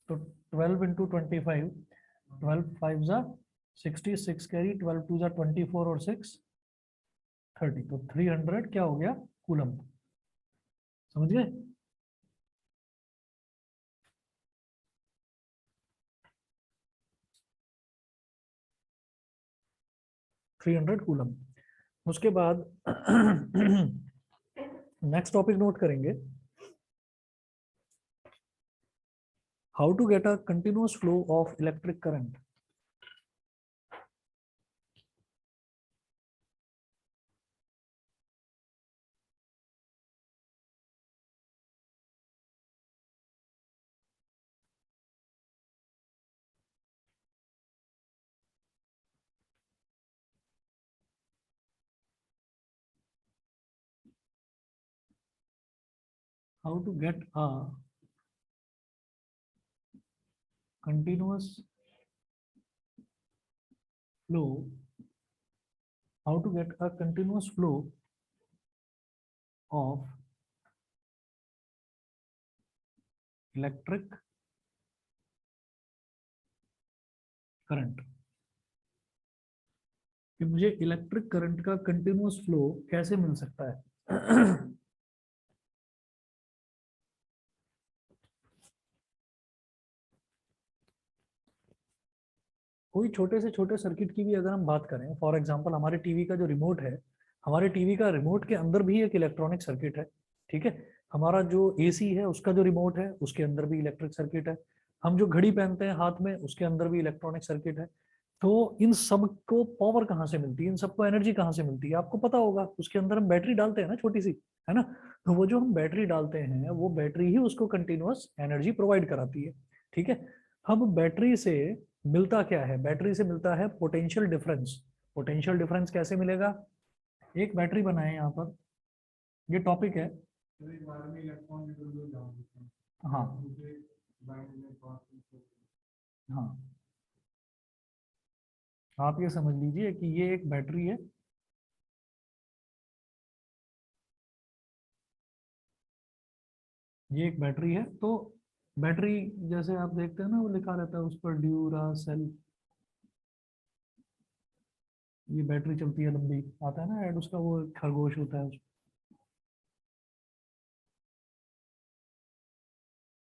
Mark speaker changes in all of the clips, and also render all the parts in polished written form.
Speaker 1: तो 12 इंटू 25, 12 5 जा 60, 6 कैरी, 12 2 जा 24 और 6 30, तो 300 क्या हो गया कूलम। समझ गए? Three hundred coulomb. उसके बाद नेक्स्ट टॉपिक नोट करेंगे, how to get a continuous flow of electric current. How to get a continuous flow, how to get a continuous flow of electric current, कि मुझे electric current का continuous flow कैसे मिल सकता है। कोई छोटे से छोटे सर्किट की भी अगर हम बात करें, फॉर एग्जांपल हमारे टीवी का जो रिमोट है, हमारे टीवी का रिमोट के अंदर भी एक इलेक्ट्रॉनिक सर्किट है। ठीक है, हमारा जो एसी है उसका जो रिमोट है उसके अंदर भी इलेक्ट्रिक सर्किट है। हम जो घड़ी पहनते हैं हाथ में उसके अंदर भी इलेक्ट्रॉनिक सर्किट है। तो इन सब को पावर कहाँ से मिलती है, इन सबको एनर्जी कहाँ से मिलती है आपको पता होगा। उसके अंदर हम बैटरी डालते हैं ना, छोटी सी, है ना। तो वो जो हम बैटरी डालते हैं वो बैटरी ही उसको कंटिन्यूअस एनर्जी प्रोवाइड कराती है। ठीक है, अब बैटरी से मिलता क्या है, बैटरी से मिलता है पोटेंशियल डिफरेंस। पोटेंशियल डिफरेंस कैसे मिलेगा, एक बैटरी बनाए यहाँ पर, ये टॉपिक है। हाँ हाँ, आप ये समझ लीजिए कि ये एक बैटरी है, ये एक बैटरी है। तो बैटरी जैसे आप देखते हैं ना, वो लिखा रहता है उस पर ड्यूरा सेल, ये बैटरी चलती है लंबी, आता है ना ऐड उसका, वो खरगोश होता है।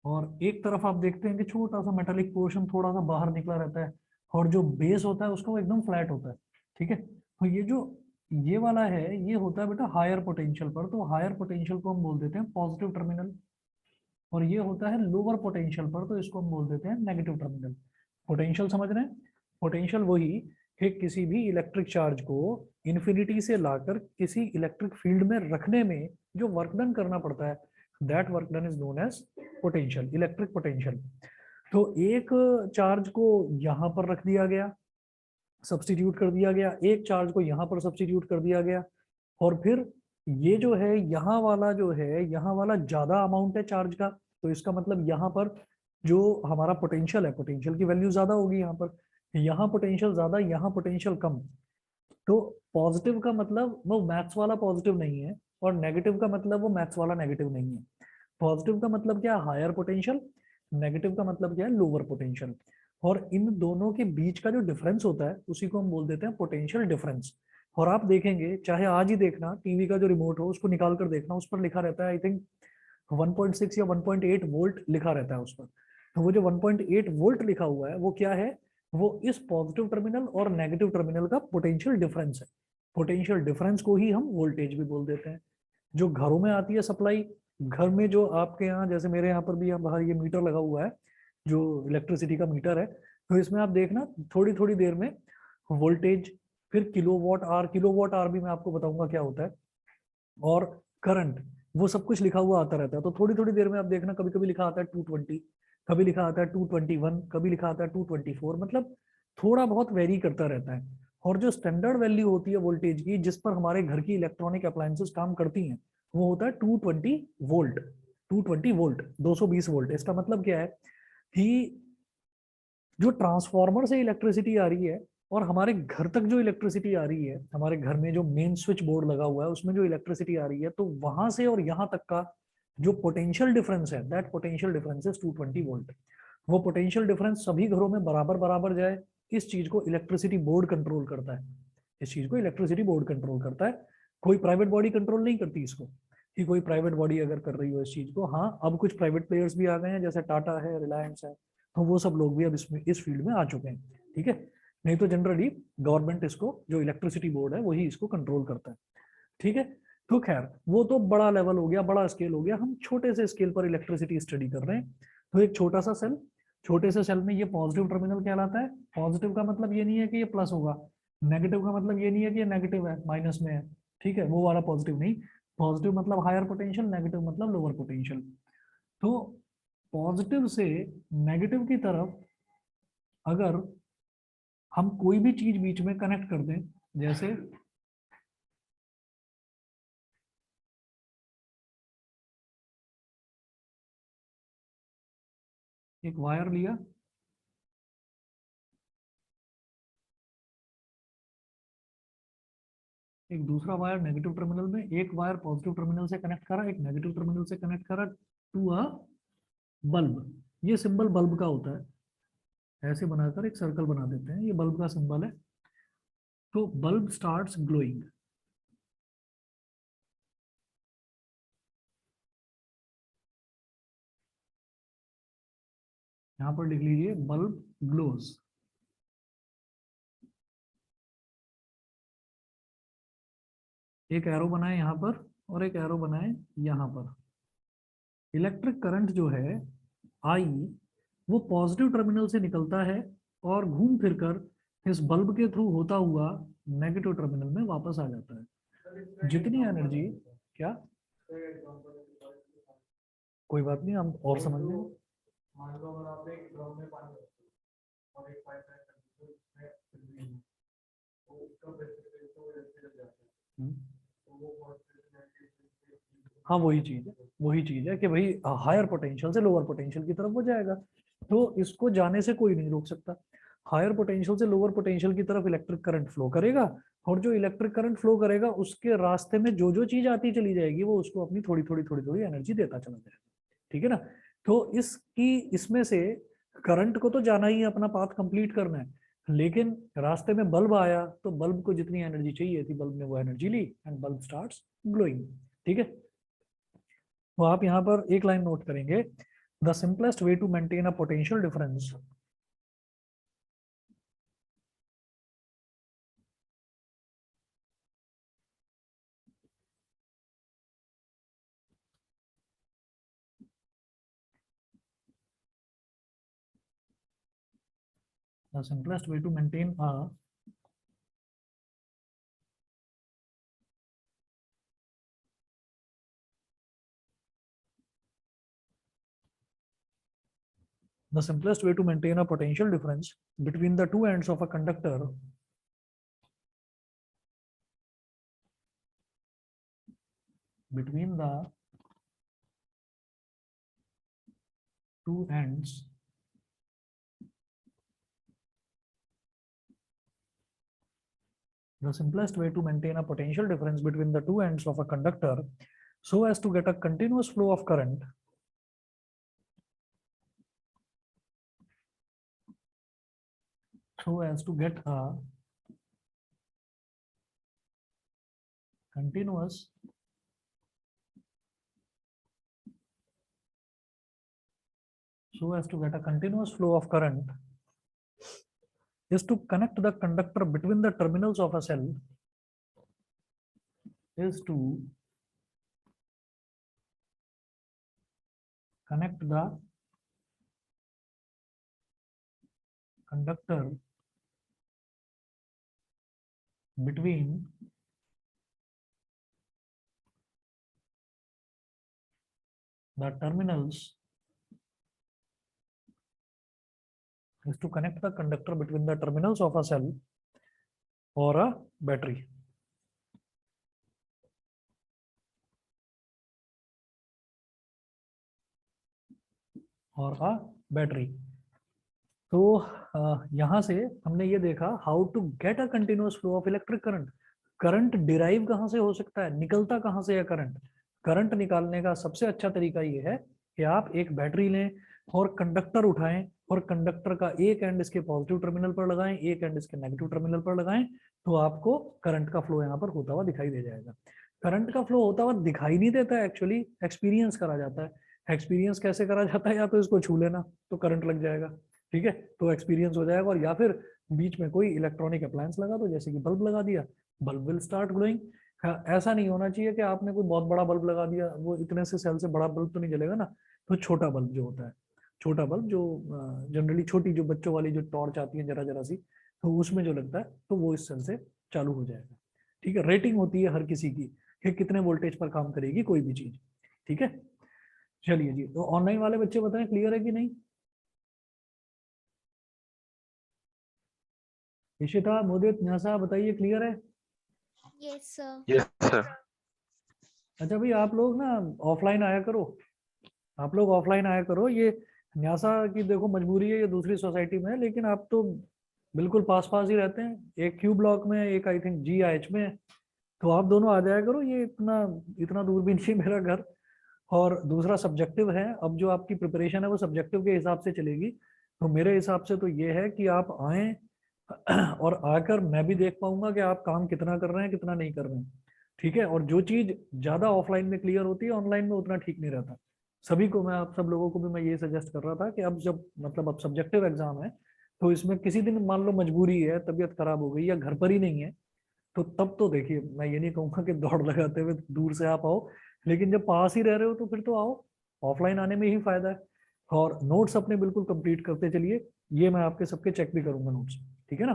Speaker 1: और एक तरफ आप देखते हैं कि छोटा सा मेटालिक पोर्शन थोड़ा सा बाहर निकला रहता है, और जो बेस होता है उसका वो एकदम फ्लैट होता है। ठीक है, तो ये जो ये वाला है ये होता है बेटा हायर पोटेंशियल पर, तो हायर पोटेंशियल को हम बोल देते हैं पॉजिटिव टर्मिनल। और ये होता है लोअर पोटेंशियल पर, तो इसको हम बोल देते हैं नेगेटिव टर्मिनल। पोटेंशियल समझ रहे हैं, पोटेंशियल वही कि किसी भी इलेक्ट्रिक चार्ज को इन्फिनिटी से लाकर किसी इलेक्ट्रिक फील्ड में रखने में जो वर्क डन करना पड़ता है, that work done is known as potential, electric potential. तो एक चार्ज को यहाँ पर रख दिया गया, सब्सटीट्यूट कर दिया गया, एक चार्ज को यहाँ पर सब्सटीट्यूट कर दिया गया, और फिर ये जो है यहाँ वाला जो है, यहाँ वाला ज्यादा अमाउंट है चार्ज का, तो इसका मतलब यहाँ पर जो हमारा पोटेंशियल है, पोटेंशियल की वैल्यू ज्यादा होगी यहाँ पर, यहाँ पोटेंशियल ज्यादा, यहाँ पोटेंशियल कम। तो पॉजिटिव का मतलब वो मैथ्स वाला पॉजिटिव नहीं है, और नेगेटिव का मतलब वो मैथ्स वाला नेगेटिव नहीं है। पॉजिटिव का मतलब क्या है, हायर पोटेंशियल, नेगेटिव का मतलब क्या है, लोअर पोटेंशियल। और इन दोनों के बीच का जो डिफरेंस होता है उसी को हम बोल देते हैं पोटेंशियल डिफरेंस। और आप देखेंगे, चाहे आज ही देखना, टीवी का जो रिमोट हो उसको निकाल कर देखना, उस पर लिखा रहता है आई थिंक 1.6 या 1.8 वोल्ट लिखा रहता है उस पर। तो वो जो 1.8 वोल्ट लिखा हुआ है वो क्या है, वो इस पॉजिटिव टर्मिनल और नेगेटिव टर्मिनल का पोटेंशियल डिफरेंस है। पोटेंशियल डिफरेंस को ही हम वोल्टेज भी बोल देते हैं। जो घरों में आती है सप्लाई, घर में जो आपके यहाँ, जैसे मेरे यहाँ पर भी यहाँ बाहर ये मीटर लगा हुआ है, जो इलेक्ट्रिसिटी का मीटर है, तो इसमें आप देखना थोड़ी थोड़ी देर में वोल्टेज, फिर किलोवाट आवर भी मैं आपको बताऊंगा क्या होता है, और करंट, वो सब कुछ लिखा हुआ आता रहता है। तो थोड़ी थोड़ी देर में आप देखना, कभी कभी लिखा आता है 220, कभी लिखा आता है 221, कभी लिखा आता है 224, मतलब थोड़ा बहुत वेरी करता रहता है। और जो स्टैंडर्ड वैल्यू होती है वोल्टेज की, जिस पर हमारे घर की इलेक्ट्रॉनिक अप्लायंसेस काम करती हैं, वो होता है 220 वोल्ट। 220 वोल्ट, 220 वोल्ट, इसका मतलब क्या है कि जो ट्रांसफार्मर से इलेक्ट्रिसिटी आ रही है और हमारे घर तक जो इलेक्ट्रिसिटी आ रही है, हमारे घर में जो मेन स्विच बोर्ड लगा हुआ है उसमें जो इलेक्ट्रिसिटी आ रही है, तो वहां से और यहाँ तक का जो पोटेंशियल डिफरेंस है, that potential difference is 220 volt. वो पोटेंशियल डिफरेंस सभी घरों में बराबर बराबर जाए, इस चीज को इलेक्ट्रिसिटी बोर्ड कंट्रोल करता है। इस चीज को इलेक्ट्रिसिटी बोर्ड कंट्रोल करता है, कोई प्राइवेट बॉडी कंट्रोल नहीं करती इसको, कि कोई प्राइवेट बॉडी अगर कर रही हो इस चीज को। हाँ, अब कुछ प्राइवेट प्लेयर्स भी आ गए हैं, जैसे टाटा है, रिलायंस है, तो वो सब लोग भी अब इसमें इस फील्ड में आ चुके हैं, ठीक है। नहीं तो जनरली गवर्नमेंट इसको, जो इलेक्ट्रिसिटी बोर्ड है वही इसको कंट्रोल करता है, ठीक है। तो खैर वो तो बड़ा लेवल हो गया, बड़ा स्केल हो गया, हम छोटे से स्केल पर इलेक्ट्रिसिटी स्टडी कर रहे हैं। तो एक छोटा सा सेल, छोटे से सेल में ये पॉजिटिव टर्मिनल कहलाता है। पॉजिटिव का मतलब ये नहीं है कि ये प्लस होगा, नेगेटिव का मतलब ये नहीं है कि ये नेगेटिव है, माइनस में है, ठीक है, वो वाला पॉजिटिव नहीं। पॉजिटिव मतलब हायर पोटेंशियल, नेगेटिव मतलब लोअर पोटेंशियल। तो पॉजिटिव से नेगेटिव की तरफ अगर हम कोई भी चीज बीच में कनेक्ट कर दें, जैसे एक वायर लिया, एक दूसरा वायर नेगेटिव टर्मिनल में, एक वायर पॉजिटिव टर्मिनल से कनेक्ट करा, एक नेगेटिव टर्मिनल से कनेक्ट करा टू अ बल्ब। ये सिंबल बल्ब का होता है, ऐसे बनाकर एक सर्कल बना देते हैं, ये बल्ब का सिंबल है। तो बल्ब स्टार्ट्स ग्लोइंग, यहां पर लिख लीजिए बल्ब ग्लोज। एक एरो बनाए यहाँ पर और एक एरो बनाए यहाँ पर। इलेक्ट्रिक करंट जो है आई, वो पॉजिटिव टर्मिनल से निकलता है और घूम फिरकर इस बल्ब के थ्रू होता हुआ नेगेटिव टर्मिनल में वापस आ जाता है। जितनी एनर्जी, क्या, कोई बात नहीं, हम और समझ लेंगे। मान लो अगर आप एक ड्रम में पानी और एक पाइपलाइन तो उसका प्रेशर तो ऐसे लग जाता है, तो वो हाँ वही चीज है, वही चीज है कि भाई हायर पोटेंशियल से लोअर पोटेंशियल की तरफ वो जाएगा, तो इसको जाने से कोई नहीं रोक सकता। हायर पोटेंशियल से लोअर पोटेंशियल की तरफ इलेक्ट्रिक करंट फ्लो करेगा, और जो इलेक्ट्रिक करंट फ्लो करेगा उसके रास्ते में जो जो चीज आती चली जाएगी वो उसको अपनी थोड़ी थोड़ी थोड़ी थोड़ी एनर्जी देता चला जाएगा, ठीक है ना। तो इसकी इसमें से करंट को तो जाना ही है, अपना पाथ कंप्लीट करना है, लेकिन रास्ते में बल्ब आया तो बल्ब को जितनी एनर्जी चाहिए थी बल्ब ने वो एनर्जी ली एंड बल्ब स्टार्ट्स ग्लोइंग, ठीक है। तो आप यहाँ पर एक लाइन नोट करेंगे, the simplest way to maintain a potential difference the simplest way to maintain a the simplest way to maintain a potential difference between the two ends of a conductor between the two ends the simplest way to maintain a potential difference between the two ends of a conductor so as to get a continuous flow of current so as to get a continuous flow of current is to connect the conductor between the terminals of a cell is to connect the conductor between the terminals is to connect the conductor between the terminals of a cell or a battery or a battery। तो यहाँ से हमने ये देखा how to get a continuous flow of electric current. Current derive कहाँ से हो सकता है, निकलता कहाँ से है करंट, करंट निकालने का सबसे अच्छा तरीका ये है कि आप एक बैटरी लें और कंडक्टर उठाएं और कंडक्टर का एक एंड इसके पॉजिटिव टर्मिनल पर लगाएं, एक एंड इसके नेगेटिव टर्मिनल पर लगाएं, तो आपको करंट का फ्लो यहाँ पर होता हुआ दिखाई दे जाएगा। करंट का फ्लो होता हुआ दिखाई नहीं देता है, एक्चुअली एक्सपीरियंस करा जाता है। एक्सपीरियंस कैसे करा जाता है? या तो इसको छू लेना तो करंट लग जाएगा, ठीक है, तो एक्सपीरियंस हो जाएगा, और या फिर बीच में कोई इलेक्ट्रॉनिक अप्लायंस लगा दो, जैसे कि बल्ब लगा दिया, बल्ब विल स्टार्ट ग्लोइंग। ऐसा नहीं होना चाहिए कि आपने कोई बहुत बड़ा बल्ब लगा दिया, वो इतने से सेल से बड़ा बल्ब तो नहीं जलेगा ना, तो छोटा बल्ब जो होता है, छोटा बल्ब जो जनरली छोटी जो बच्चों वाली जो टॉर्च आती है जरा जरा सी, तो उसमें जो लगता है तो वो इस सेल से चालू हो जाएगा, ठीक है। रेटिंग होती है हर किसी की कि कितने वोल्टेज पर काम करेगी कोई भी चीज, ठीक है। चलिए जी, तो ऑनलाइन वाले बच्चे बताएं क्लियर है कि नहीं? इशिता, मोदित, न्यासा, बताइए क्लियर है?
Speaker 2: Yes sir.
Speaker 3: Yes sir.
Speaker 1: अच्छा भाई, आप लोग ना ऑफलाइन आया करो, आप लोग ऑफलाइन आया करो। ये न्यासा की देखो मजबूरी है, ये दूसरी सोसाइटी में है, लेकिन आप तो बिल्कुल पास पास ही रहते हैं, एक क्यू ब्लॉक में, एक आई थिंक जी एच में है, तो आप दोनों आ जाया करो। ये इतना इतना दूर भी नहीं मेरा घर। और दूसरा सब्जेक्टिव है, अब जो आपकी प्रिपरेशन है वो सब्जेक्टिव के हिसाब से चलेगी, तो मेरे हिसाब से तो ये है कि आप आए और आकर मैं भी देख पाऊंगा कि आप काम कितना कर रहे हैं कितना नहीं कर रहे हैं, ठीक है। और जो चीज ज्यादा ऑफलाइन में क्लियर होती है ऑनलाइन में उतना ठीक नहीं रहता। सभी को मैं, आप सब लोगों को भी मैं ये सजेस्ट कर रहा था कि अब जब मतलब अब सब्जेक्टिव एग्जाम है, तो इसमें किसी दिन मान लो मजबूरी है, तबीयत खराब हो गई या घर पर ही नहीं है, तो तब तो देखिए मैं ये नहीं कहूंगा कि दौड़ लगाते हुए दूर से आप आओ, लेकिन जब पास ही रह रहे हो तो फिर तो आओ, ऑफलाइन आने में ही फायदा है। और नोट्स अपने बिल्कुल कंप्लीट करते चलिए, ये मैं आपके सबके चेक भी करूंगा नोट्स, ठीक है ना।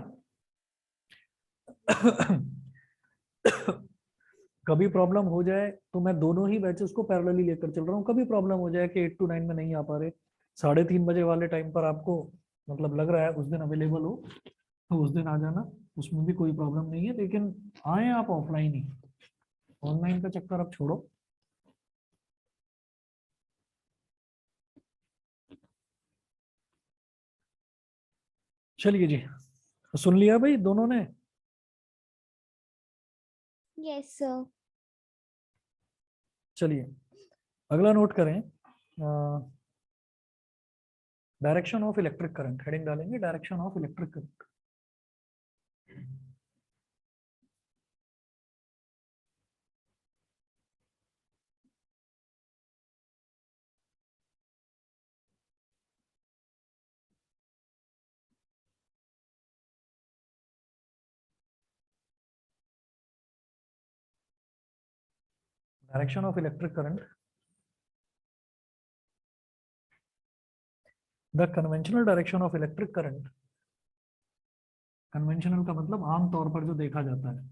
Speaker 1: कभी प्रॉब्लम हो जाए तो मैं दोनों ही बैचेस को पैरेलली लेकर चल रहा हूँ, कभी प्रॉब्लम हो जाए कि 8 to 9 में नहीं आ पा रहे, 3:30 बजे वाले टाइम पर आपको मतलब लग रहा है उस दिन अवेलेबल हो, तो उस दिन आ जाना, उसमें भी कोई प्रॉब्लम नहीं है, लेकिन आए आप ऑफलाइन ही, ऑनलाइन का चक्कर अब छोड़ो। चलिए जी, सुन लिया भाई दोनों ने?
Speaker 2: Yes sir.
Speaker 1: चलिए अगला नोट करें, direction of electric current, heading डालेंगे direction of electric current. Direction of electric current, the conventional direction of electric current, conventional का मतलब आम तौर पर जो देखा जाता है,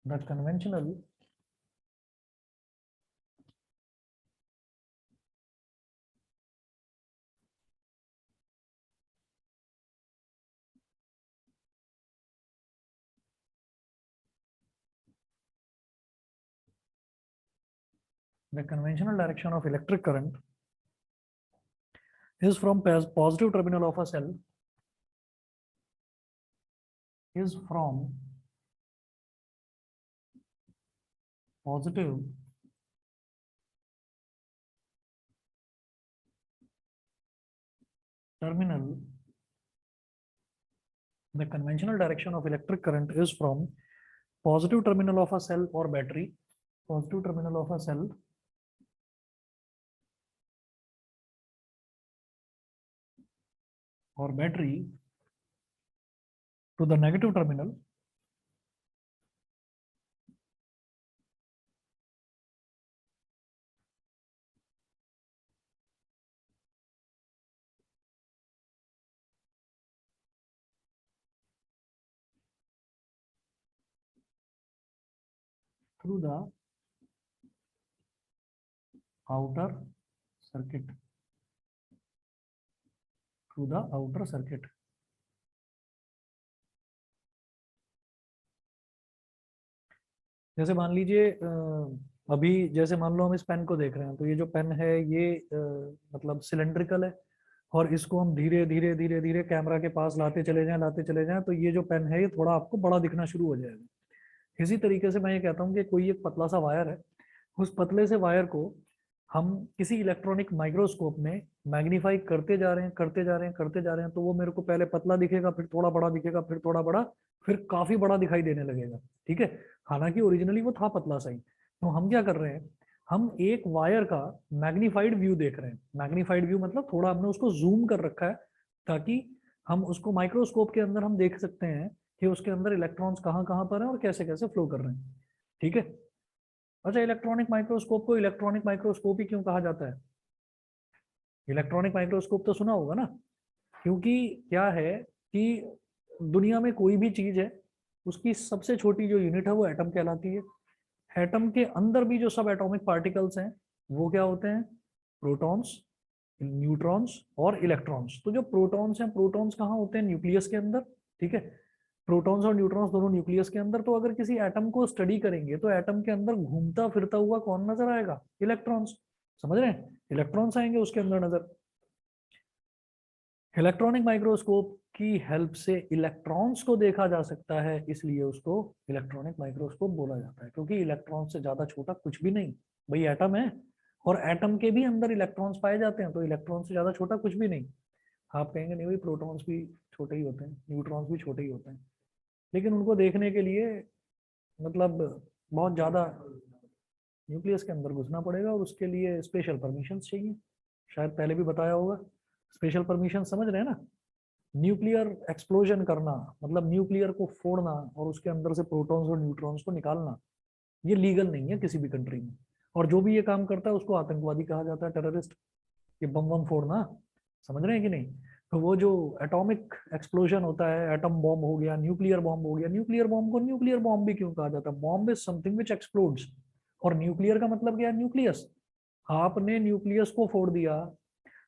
Speaker 1: the conventional the conventional direction of electric current is from positive terminal of a cell, is from positive terminal, the conventional direction of electric current is from positive terminal of a cell or battery, positive terminal of a cell or battery to the negative terminal through the outer circuit, through the outer circuit। जैसे मान लीजिए अभी जैसे मान लो हम इस pen को देख रहे हैं, तो ये जो पेन है ये मतलब सिलेंड्रिकल है, और इसको हम धीरे धीरे धीरे धीरे कैमरा के पास लाते चले जाएं तो ये जो पेन है ये थोड़ा आपको बड़ा दिखना शुरू हो जाएगा। इसी तरीके से मैं ये कहता हूँ कि कोई एक पतला सा वायर है, उस पतले से वायर को हम किसी इलेक्ट्रॉनिक माइक्रोस्कोप में मैग्नीफाई करते जा रहे हैं करते जा रहे हैं करते जा रहे हैं, तो वो मेरे को पहले पतला दिखेगा, फिर थोड़ा बड़ा दिखेगा, फिर थोड़ा बड़ा, फिर काफी बड़ा दिखाई देने लगेगा। ठीक है, हालांकि ओरिजिनली वो था पतला सा ही। तो हम क्या कर रहे हैं, हम एक वायर का मैग्नीफाइड व्यू देख रहे हैं। मैग्नीफाइड व्यू मतलब थोड़ा हमने उसको जूम कर रखा है ताकि हम उसको माइक्रोस्कोप के अंदर हम देख सकते हैं कि उसके अंदर इलेक्ट्रॉन्स कहाँ कहाँ पर हैं और कैसे कैसे फ्लो कर रहे हैं। ठीक है। अच्छा, इलेक्ट्रॉनिक माइक्रोस्कोप को इलेक्ट्रॉनिक माइक्रोस्कोप ही क्यों कहा जाता है? इलेक्ट्रॉनिक माइक्रोस्कोप तो सुना होगा ना, क्योंकि क्या है कि दुनिया में कोई भी चीज है उसकी सबसे छोटी जो यूनिट है वो एटम कहलाती है। एटम के अंदर भी जो सब एटॉमिक पार्टिकल्स हैं वो क्या होते हैं? प्रोटॉन्स, न्यूट्रॉन्स और इलेक्ट्रॉन्स। तो जो प्रोटॉन्स हैं, प्रोटॉन्स कहाँ होते हैं? न्यूक्लियस के अंदर। ठीक है, प्रोटॉन्स और न्यूट्रॉन्स दोनों न्यूक्लियस के अंदर। तो अगर किसी एटम को स्टडी करेंगे तो एटम के अंदर घूमता फिरता हुआ कौन नजर आएगा? इलेक्ट्रॉन्स। समझ रहे हैं? इलेक्ट्रॉन्स आएंगे उसके अंदर नजर। इलेक्ट्रॉनिक माइक्रोस्कोप की हेल्प से इलेक्ट्रॉन्स को देखा जा सकता है, इसलिए उसको इलेक्ट्रॉनिक माइक्रोस्कोप बोला जाता है, क्योंकि इलेक्ट्रॉन से ज्यादा छोटा कुछ भी नहीं। भाई एटम है और एटम के भी अंदर इलेक्ट्रॉन्स पाए जाते हैं, तो इलेक्ट्रॉन से ज्यादा छोटा कुछ भी नहीं। आप कहेंगे नहीं भाई, प्रोटॉन्स भी छोटे ही होते हैं, न्यूट्रॉन्स भी छोटे ही होते हैं, लेकिन उनको देखने के लिए मतलब बहुत ज्यादा न्यूक्लियस के अंदर घुसना पड़ेगा और उसके लिए स्पेशल परमिशन चाहिए। शायद पहले भी बताया होगा। स्पेशल परमिशन समझ रहे हैं ना? न्यूक्लियर एक्सप्लोजन करना मतलब न्यूक्लियर को फोड़ना और उसके अंदर से प्रोटॉन्स और न्यूट्रॉन्स को निकालना, ये लीगल नहीं है किसी भी कंट्री में। और जो भी ये काम करता है उसको आतंकवादी कहा जाता है, टेररिस्ट। ये बम बम फोड़ना, समझ रहे हैं कि नहीं? तो वो जो एटॉमिक एक्सप्लोजन होता है, एटम बॉम्ब हो गया, न्यूक्लियर बॉम्ब हो गया, न्यूक्लियर बॉम्ब को न्यूक्लियर बॉम्ब भी क्यों कहा जाता है? Bomb is something which explodes, और न्यूक्लियर का मतलब क्या है? न्यूक्लियस। आपने न्यूक्लियस को फोड़ दिया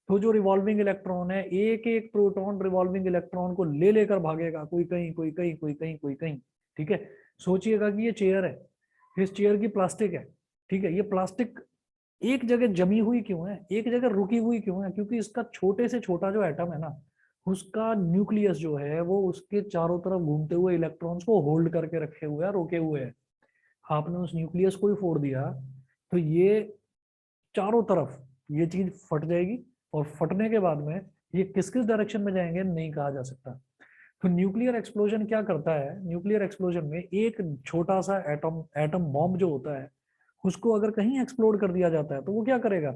Speaker 1: तो जो रिवॉल्विंग इलेक्ट्रॉन है, एक एक प्रोटॉन रिवॉल्विंग इलेक्ट्रॉन को ले लेकर भागेगा, कोई कहीं कोई कहीं कोई कहीं कोई कहीं। ठीक है, सोचिएगा कि ये चेयर है, इस चेयर की प्लास्टिक है। ठीक है, ये प्लास्टिक एक जगह जमी हुई क्यों है, एक जगह रुकी हुई क्यों है? क्योंकि इसका छोटे से छोटा जो एटम है ना, उसका न्यूक्लियस जो है वो उसके चारों तरफ घूमते हुए इलेक्ट्रॉन्स को होल्ड करके रखे हुए है, रोके हुए है। आपने उस न्यूक्लियस को ही फोड़ दिया तो ये चारों तरफ ये चीज फट जाएगी, और फटने के बाद में ये किस किस डायरेक्शन में जाएंगे नहीं कहा जा सकता। तो न्यूक्लियर एक्सप्लोजन क्या करता है? न्यूक्लियर एक्सप्लोजन में एक छोटा सा एटम एटम बॉम्ब जो होता है उसको अगर कहीं एक्सप्लोड कर दिया जाता है तो वो क्या करेगा?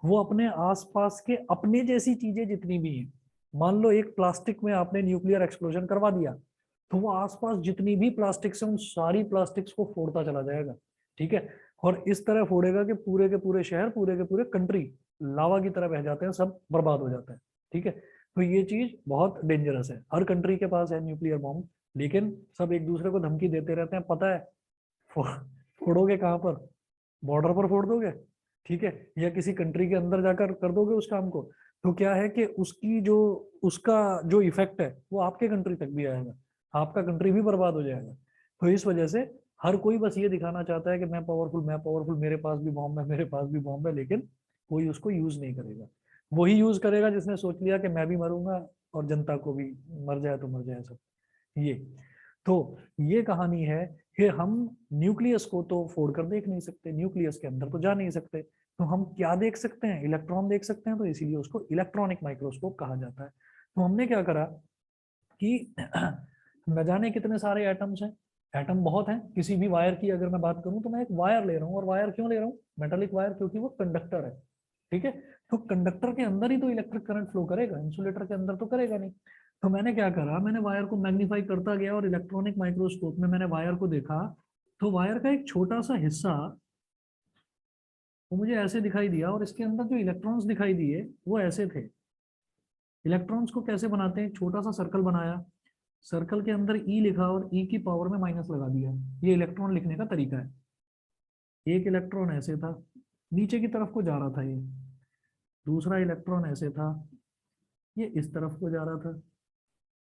Speaker 1: वो अपने आसपास के अपने जैसी चीजें जितनी भी हैं, मान लो एक प्लास्टिक में आपने न्यूक्लियर एक्सप्लोजन करवा दिया, तो वो आसपास जितनी भी प्लास्टिक्स हैं उन सारी प्लास्टिक्स को फोड़ता चला जाएगा। ठीक है, और इस तरह फोड़ेगा कि पूरे के पूरे शहर, पूरे के पूरे कंट्री लावा की तरह बह जाते हैं, सब बर्बाद हो जाता है। ठीक है, तो ये चीज बहुत डेंजरस है। हर कंट्री के पास है न्यूक्लियर बॉम्ब, लेकिन सब एक दूसरे को धमकी देते रहते हैं। पता है फोड़ोगे कहाँ पर? बॉर्डर पर फोड़ दोगे, ठीक है, या किसी कंट्री के अंदर जाकर कर दोगे उस काम को, तो क्या है कि उसकी जो उसका जो इफेक्ट है वो आपके कंट्री तक भी आएगा, आपका कंट्री भी बर्बाद हो जाएगा। तो इस वजह से हर कोई बस ये दिखाना चाहता है कि मैं पावरफुल, मैं पावरफुल, मेरे पास भी बॉम्ब है, मेरे पास भी बॉम्ब है, लेकिन कोई उसको यूज नहीं करेगा। वही यूज करेगा जिसने सोच लिया कि मैं भी मरूंगा और जनता को भी, मर जाए तो मर जाए सब। ये तो ये कहानी है कि हम न्यूक्लियस को तो फोड़ कर देख नहीं सकते, न्यूक्लियस के अंदर तो जा नहीं सकते, तो हम क्या देख सकते हैं? इलेक्ट्रॉन देख सकते हैं, तो इसीलिए उसको इलेक्ट्रॉनिक माइक्रोस्कोप कहा जाता है। तो हमने क्या करा कि न जाने कितने सारे एटम्स हैं, एटम बहुत हैं। किसी भी वायर की अगर मैं बात करूं तो मैं एक वायर ले रहा हूं, और वायर क्यों ले रहा हूं? मेटालिक वायर, क्योंकि वो कंडक्टर है। ठीक है, तो कंडक्टर के अंदर ही तो इलेक्ट्रिक करंट फ्लो करेगा, इंसुलेटर के अंदर तो करेगा नहीं। तो मैंने क्या करा, मैंने वायर को मैग्नीफाई करता गया और इलेक्ट्रॉनिक माइक्रोस्कोप में मैंने वायर को देखा, तो वायर का एक छोटा सा हिस्सा वो मुझे ऐसे दिखाई दिया, और इसके अंदर जो इलेक्ट्रॉन्स दिखाई दिए वो ऐसे थे। इलेक्ट्रॉन्स को कैसे बनाते हैं? एक छोटा सा सर्कल बनाया, सर्कल के अंदर ई लिखा और ई की पावर में माइनस लगा दिया। ये इलेक्ट्रॉन लिखने का तरीका है। एक इलेक्ट्रॉन ऐसे था, नीचे की तरफ को जा रहा था ये। दूसरा इलेक्ट्रॉन ऐसे था, ये इस तरफ को जा रहा था।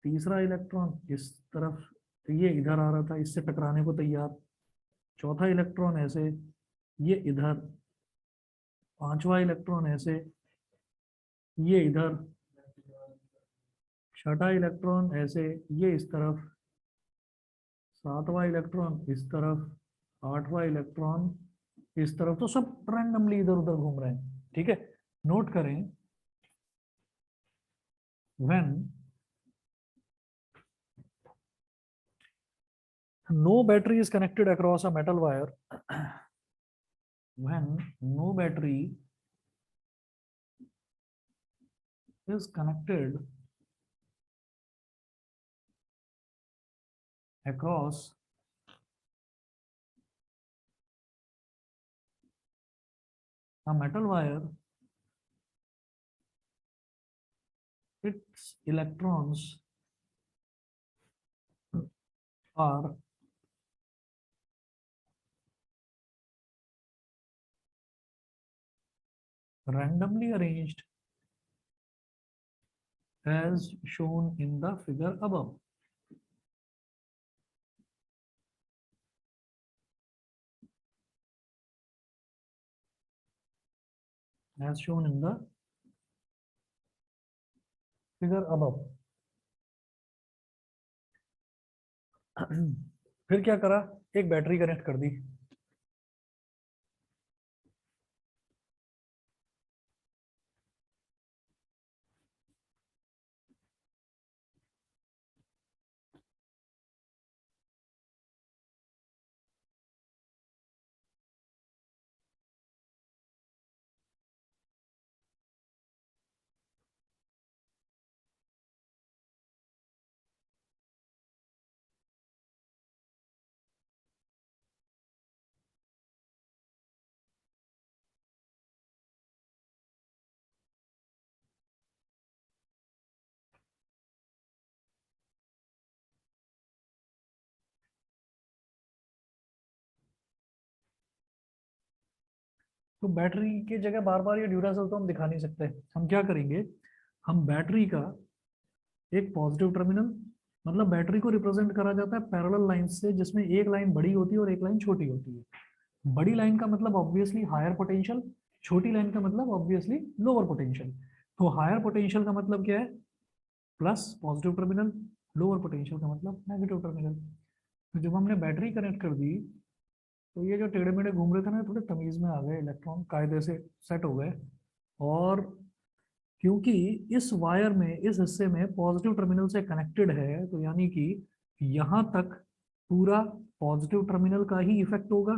Speaker 1: तीसरा इलेक्ट्रॉन इस तरफ, तो ये इधर आ रहा था, इससे टकराने को तैयार। चौथा इलेक्ट्रॉन ऐसे, ये इधर। पांचवा इलेक्ट्रॉन ऐसे, ये इधर। छठा इलेक्ट्रॉन ऐसे ये इस तरफ, सातवां इलेक्ट्रॉन इस तरफ, आठवां इलेक्ट्रॉन इस तरफ, तो सब रैंडमली इधर उधर घूम रहे हैं। ठीक है, नोट करें when no battery is connected across a metal wire, when no battery is connected across a metal wire, its electrons are randomly arranged as shown in the figure above. As shown in the figure above. फिर क्या करा, एक battery connect कर दी। तो battery की जगह बार बार ये Duracell तो हम दिखा नहीं सकते, हम क्या करेंगे, हम बैटरी का एक पॉजिटिव टर्मिनल, मतलब बैटरी को रिप्रेजेंट करा जाता है पैरेलल लाइन से, जिसमें एक लाइन बड़ी होती है और एक लाइन छोटी होती है। बड़ी लाइन का मतलब ऑब्वियसली हायर पोटेंशियल, छोटी लाइन का मतलब ऑब्वियसली लोअर पोटेंशियल। तो हायर पोटेंशियल का मतलब क्या है, plus positive terminal, lower potential का मतलब नेगेटिव टर्मिनल। तो जब हमने बैटरी कनेक्ट कर दी तो ये जो टेढ़े मेढ़े घूम रहे थे ना, थोड़े तमीज में आ गए, इलेक्ट्रॉन कायदे से सेट हो गए। और क्योंकि इस वायर में, इस हिस्से में पॉजिटिव टर्मिनल से कनेक्टेड है, तो यानी कि यहाँ तक पूरा पॉजिटिव टर्मिनल का ही इफेक्ट होगा।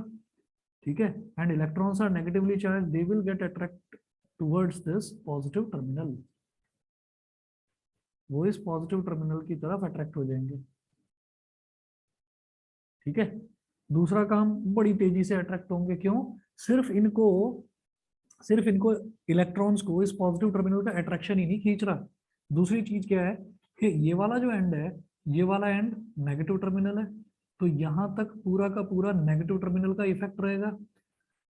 Speaker 1: ठीक है, and electrons are negatively charge, they will get attract towards this positive terminal, वो इस पॉजिटिव टर्मिनल की तरफ अट्रैक्ट हो जाएंगे। ठीक है, दूसरा काम, बड़ी तेजी से अट्रैक्ट होंगे। क्यों, सिर्फ इनको इलेक्ट्रॉन्स को इस पॉजिटिव टर्मिनल का अट्रैक्शन ही नहीं खींच रहा, दूसरी चीज क्या है कि ये वाला जो एंड है, ये वाला एंड नेगेटिव टर्मिनल है, तो यहाँ तक पूरा का पूरा नेगेटिव टर्मिनल का इफेक्ट रहेगा।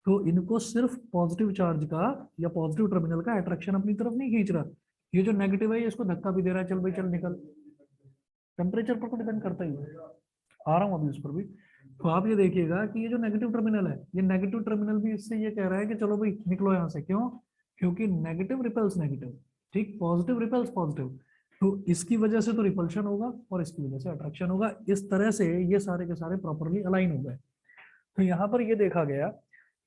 Speaker 1: तो इनको सिर्फ पॉजिटिव चार्ज का या पॉजिटिव टर्मिनल का अट्रैक्शन अपनी तरफ नहीं खींच रहा, ये जो नेगेटिव है इसको धक्का भी दे रहा है, चल भाई चल निकल। टेम्परेचर पर तो डिपेंड करता ही है, आ रहा हूँ अभी उस पर भी। तो आप ये देखिएगा कि ये जो नेगेटिव टर्मिनल है, ये नेगेटिव टर्मिनल भी इससे ये कह रहा है कि चलो भाई निकलो यहाँ से। क्यों, क्योंकि नेगेटिव रिपल्स नेगेटिव, ठीक, पॉजिटिव रिपल्स पॉजिटिव, तो इसकी वजह से तो रिपल्शन होगा और इसकी वजह से अट्रैक्शन होगा। इस तरह से ये सारे के सारे प्रॉपरली अलाइन हो गए। तो यहाँ पर ये देखा गया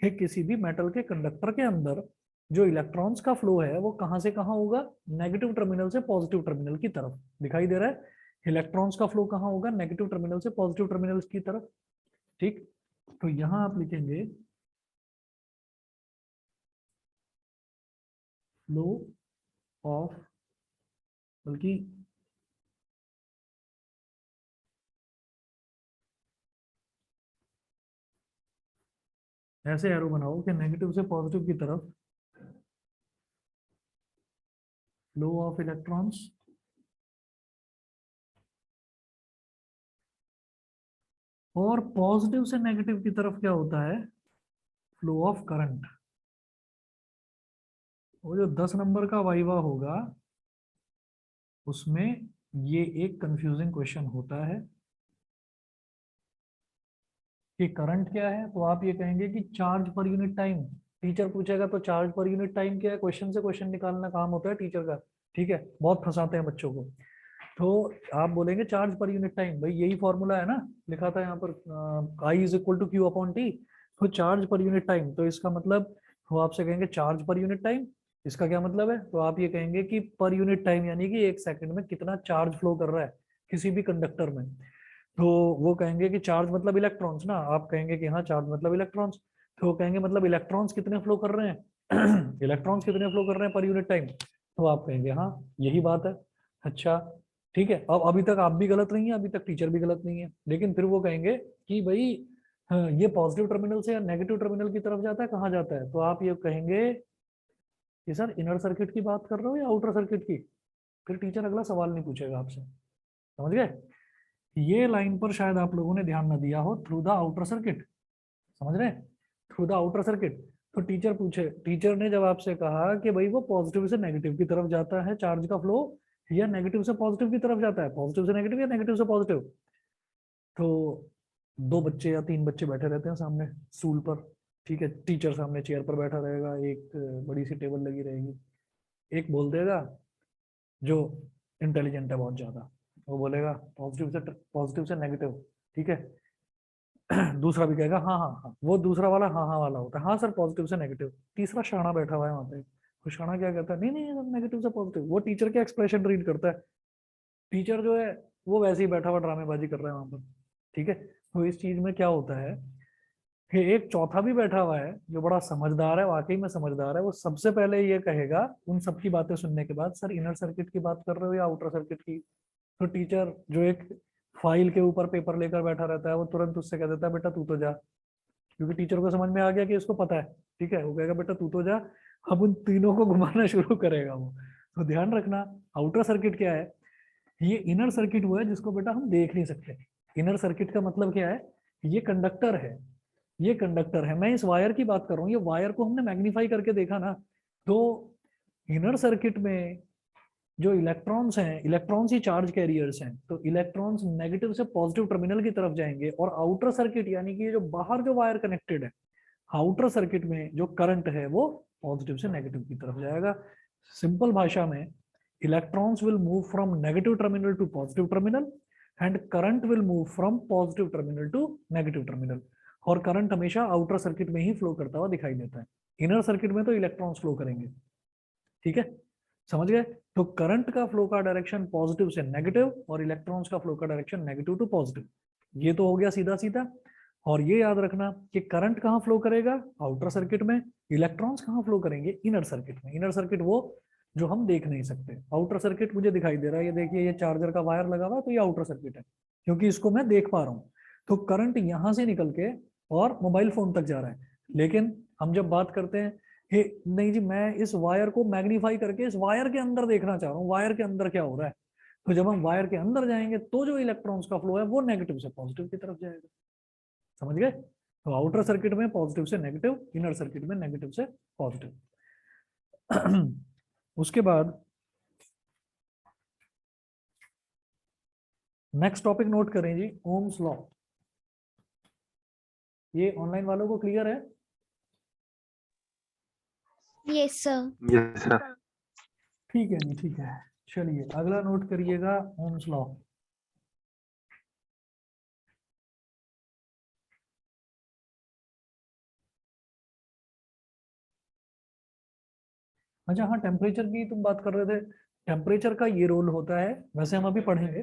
Speaker 1: कि किसी भी मेटल के कंडक्टर के अंदर जो इलेक्ट्रॉन्स का फ्लो है वो कहाँ से कहाँ होगा, नेगेटिव टर्मिनल से पॉजिटिव टर्मिनल की तरफ। दिखाई दे रहा है, इलेक्ट्रॉन्स का फ्लो कहाँ होगा, नेगेटिव टर्मिनल से पॉजिटिव टर्मिनल की तरफ। ठीक, तो यहां आप लिखेंगे फ्लो ऑफ, बल्कि ऐसे एरो बनाओ कि नेगेटिव से पॉजिटिव की तरफ फ्लो ऑफ इलेक्ट्रॉन्स और पॉजिटिव से नेगेटिव की तरफ क्या होता है, फ्लो ऑफ करंट। वो जो 10 नंबर का वाइवा होगा उसमें ये एक कंफ्यूजिंग क्वेश्चन होता है कि करंट क्या है, तो आप ये कहेंगे कि charge per unit time. Teacher पूछेगा तो चार्ज पर यूनिट टाइम क्या है, क्वेश्चन से क्वेश्चन निकालना काम होता है टीचर का। ठीक है, बहुत फंसाते हैं बच्चों को। तो आप बोलेंगे चार्ज पर यूनिट टाइम, भाई यही फॉर्मूला है ना, लिखा था यहाँ पर I is equal to q upon t. तो चार्ज पर यूनिट टाइम, तो इसका मतलब वो आपसे कहेंगे चार्ज पर यूनिट टाइम। इसका क्या मतलब है, तो आप ये कहेंगे कि पर यूनिट टाइम यानी कि एक सेकंड में कितना चार्ज फ्लो कर रहा है किसी भी कंडक्टर में। तो वो कहेंगे कि चार्ज मतलब इलेक्ट्रॉन्स ना, आप कहेंगे कि हाँ चार्ज मतलब इलेक्ट्रॉन्स। तो वो कहेंगे मतलब इलेक्ट्रॉन्स कितने फ्लो कर रहे हैं इलेक्ट्रॉन्स कितने फ्लो कर रहे हैं पर यूनिट टाइम। तो आप कहेंगे हाँ यही बात है। अच्छा ठीक है, अब अभी तक आप भी गलत नहीं है, अभी तक टीचर भी गलत नहीं है, लेकिन फिर वो कहेंगे कि भाई हाँ, ये पॉजिटिव टर्मिनल से या नेगेटिव टर्मिनल की तरफ जाता है, कहाँ जाता है, तो आप ये कहेंगे कि सर इनर सर्किट की बात कर रहे हो या आउटर सर्किट की। फिर टीचर अगला सवाल नहीं पूछेगा आपसे, समझ गए। ये लाइन पर शायद आप लोगों ने ध्यान न दिया हो, थ्रू द आउटर सर्किट, समझ रहे हैं, थ्रू द आउटर सर्किट। तो टीचर पूछे, टीचर ने जब आपसे कहा कि भाई वो पॉजिटिव से नेगेटिव की तरफ जाता है चार्ज का फ्लो, या नेगेटिव से पॉजिटिव की तरफ जाता है, पॉजिटिव से नेगेटिव या नेगेटिव से पॉजिटिव। तो दो बच्चे या तीन बच्चे बैठे रहते हैं सामने स्टूल पर, ठीक है, टीचर सामने चेयर पर बैठा रहेगा, एक बड़ी सी टेबल लगी रहेगी। एक बोल देगा जो इंटेलिजेंट है बहुत ज्यादा, वो बोलेगा पॉजिटिव से नेगेटिव, ठीक है। दूसरा भी कहेगा हाँ हाँ हाँ, वो दूसरा वाला हाँ हाँ वाला होता है, हाँ सर पॉजिटिव से नेगेटिव। तीसरा शाना बैठा हुआ है वहां पे, तो शाना क्या कहता है, नहीं नहीं नेगेटिव से पॉजिटिव, वो टीचर के एक्सप्रेशन रीड करता है। टीचर जो है वो वैसे ही बैठा हुआ ड्रामेबाजी कर रहा है वहां पर, ठीक है। तो इस चीज में क्या होता है कि एक चौथा भी बैठा हुआ है जो बड़ा समझदार है, वाकई में समझदार है, वो सबसे पहले ये कहेगा उन सबकी बातें सुनने के बाद, सर इनर सर्किट की बात कर रहे हो या आउटर सर्किट की। तो टीचर जो एक फाइल के ऊपर पेपर लेकर बैठा रहता है, वो तुरंत उससे कह देता है बेटा तू तो जा, क्योंकि टीचर को समझ में आ गया कि इसको पता है, ठीक है, वो कहेगा बेटा तू तो जा। अब उन तीनों को घुमाना शुरू करेगा वो। तो ध्यान रखना, आउटर सर्किट क्या है, ये इनर सर्किट वो है जिसको बेटा हम देख नहीं सकते। इनर सर्किट का मतलब क्या है, ये कंडक्टर है, ये कंडक्टर है, मैं इस वायर की बात कर रहा हूँ, ये वायर को हमने मैग्नीफाई करके देखा ना। तो इनर सर्किट में जो इलेक्ट्रॉन्स हैं, इलेक्ट्रॉन्स ही चार्ज कैरियर्स हैं, तो इलेक्ट्रॉन्स नेगेटिव से पॉजिटिव टर्मिनल की तरफ जाएंगे, और आउटर सर्किट यानी कि जो बाहर जो वायर कनेक्टेड है, आउटर सर्किट में जो करंट है वो पॉजिटिव से नेगेटिव की तरफ जाएगा। सिंपल भाषा में, electrons will move from negative terminal to positive terminal, and current will move from positive terminal to negative terminal. और करंट हमेशा आउटर सर्किट में ही फ्लो करता हुआ दिखाई देता है, इनर सर्किट में तो इलेक्ट्रॉन्स फ्लो करेंगे, ठीक है, समझ गए। तो करंट का फ्लो का डायरेक्शन पॉजिटिव से नेगेटिव, और इलेक्ट्रॉन्स का फ्लो का डायरेक्शन नेगेटिव टू पॉजिटिव। ये तो हो गया सीधा सीधा। और ये याद रखना कि करंट कहाँ फ्लो करेगा, आउटर सर्किट में। इलेक्ट्रॉन्स कहाँ फ्लो करेंगे, इनर सर्किट में। इनर सर्किट वो जो हम देख नहीं सकते, आउटर सर्किट मुझे दिखाई दे रहा है, ये देखिए ये चार्जर का वायर लगा हुआ है, तो ये आउटर सर्किट है क्योंकि इसको मैं देख पा रहा हूँ। तो करंट यहां से निकल के और मोबाइल फोन तक जा रहा है। लेकिन हम जब बात करते हैं हे नहीं जी मैं इस वायर को मैग्नीफाई करके इस वायर के अंदर देखना चाह रहा हूँ, वायर के अंदर क्या हो रहा है, तो जब हम वायर के अंदर जाएंगे तो जो इलेक्ट्रॉन्स का फ्लो है वो नेगेटिव से पॉजिटिव की तरफ जाएगा, समझ गए। तो आउटर सर्किट में पॉजिटिव से नेगेटिव, इनर सर्किट में नेगेटिव से पॉजिटिव। उसके बाद नेक्स्ट टॉपिक नोट करें जी, ओम्स लॉ। ये ऑनलाइन वालों को क्लियर है।
Speaker 2: Yes, sir.
Speaker 3: Yes sir.
Speaker 1: ठीक है जी, ठीक है। चलिए अगला नोट करिएगा, ओम्स लॉ। अच्छा हाँ, टेम्परेचर की तुम बात कर रहे थे। टेम्परेचर का ये रोल होता है, वैसे हम अभी पढ़ेंगे,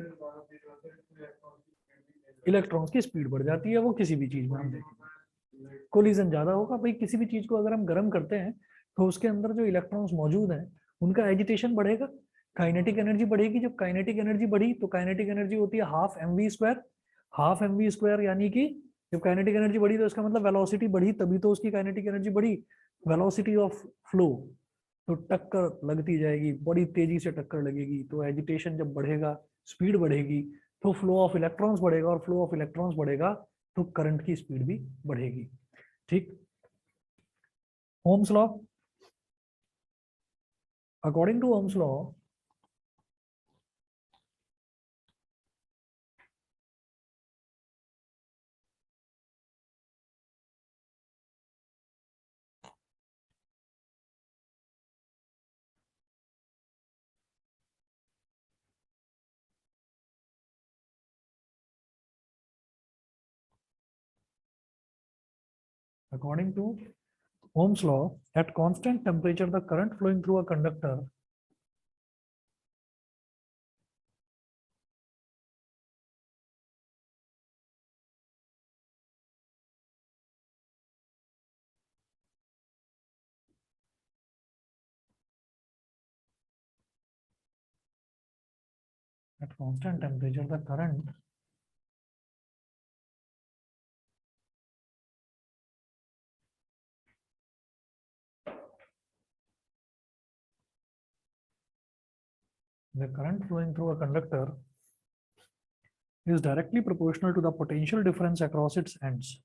Speaker 1: इलेक्ट्रॉन्स की स्पीड बढ़ जाती है, वो किसी भी चीज में हम देखेंगे कोलिजन ज्यादा होगा, भाई किसी भी चीज को अगर हम गर्म करते हैं तो उसके अंदर जो इलेक्ट्रॉन्स मौजूद हैं उनका एजिटेशन बढ़ेगा, काइनेटिक एनर्जी बढ़ेगी। जब काइनेटिक एनर्जी बढ़ी तो काइनेटिक एनर्जी होती है half M V square. Half M V square यानी कि जब काइनेटिक एनर्जी बढ़ी तो इसका मतलब वेलोसिटी बढ़ी, तभी तो उसकी काइनेटिक एनर्जी बढ़ी। वेलोसिटी ऑफ फ्लो, तो टक्कर लगती जाएगी, बड़ी तेजी से टक्कर लगेगी, तो एजिटेशन जब बढ़ेगा, स्पीड बढ़ेगी, तो फ्लो ऑफ इलेक्ट्रॉन्स बढ़ेगा, और फ्लो ऑफ इलेक्ट्रॉन्स बढ़ेगा तो करंट की स्पीड भी बढ़ेगी, ठीक। Ohm's law, according to Ohm's law, According to Ohm's law, at constant temperature, the current flowing through a conductor at constant temperature, the current flowing through a conductor is directly proportional to the potential difference across its ends.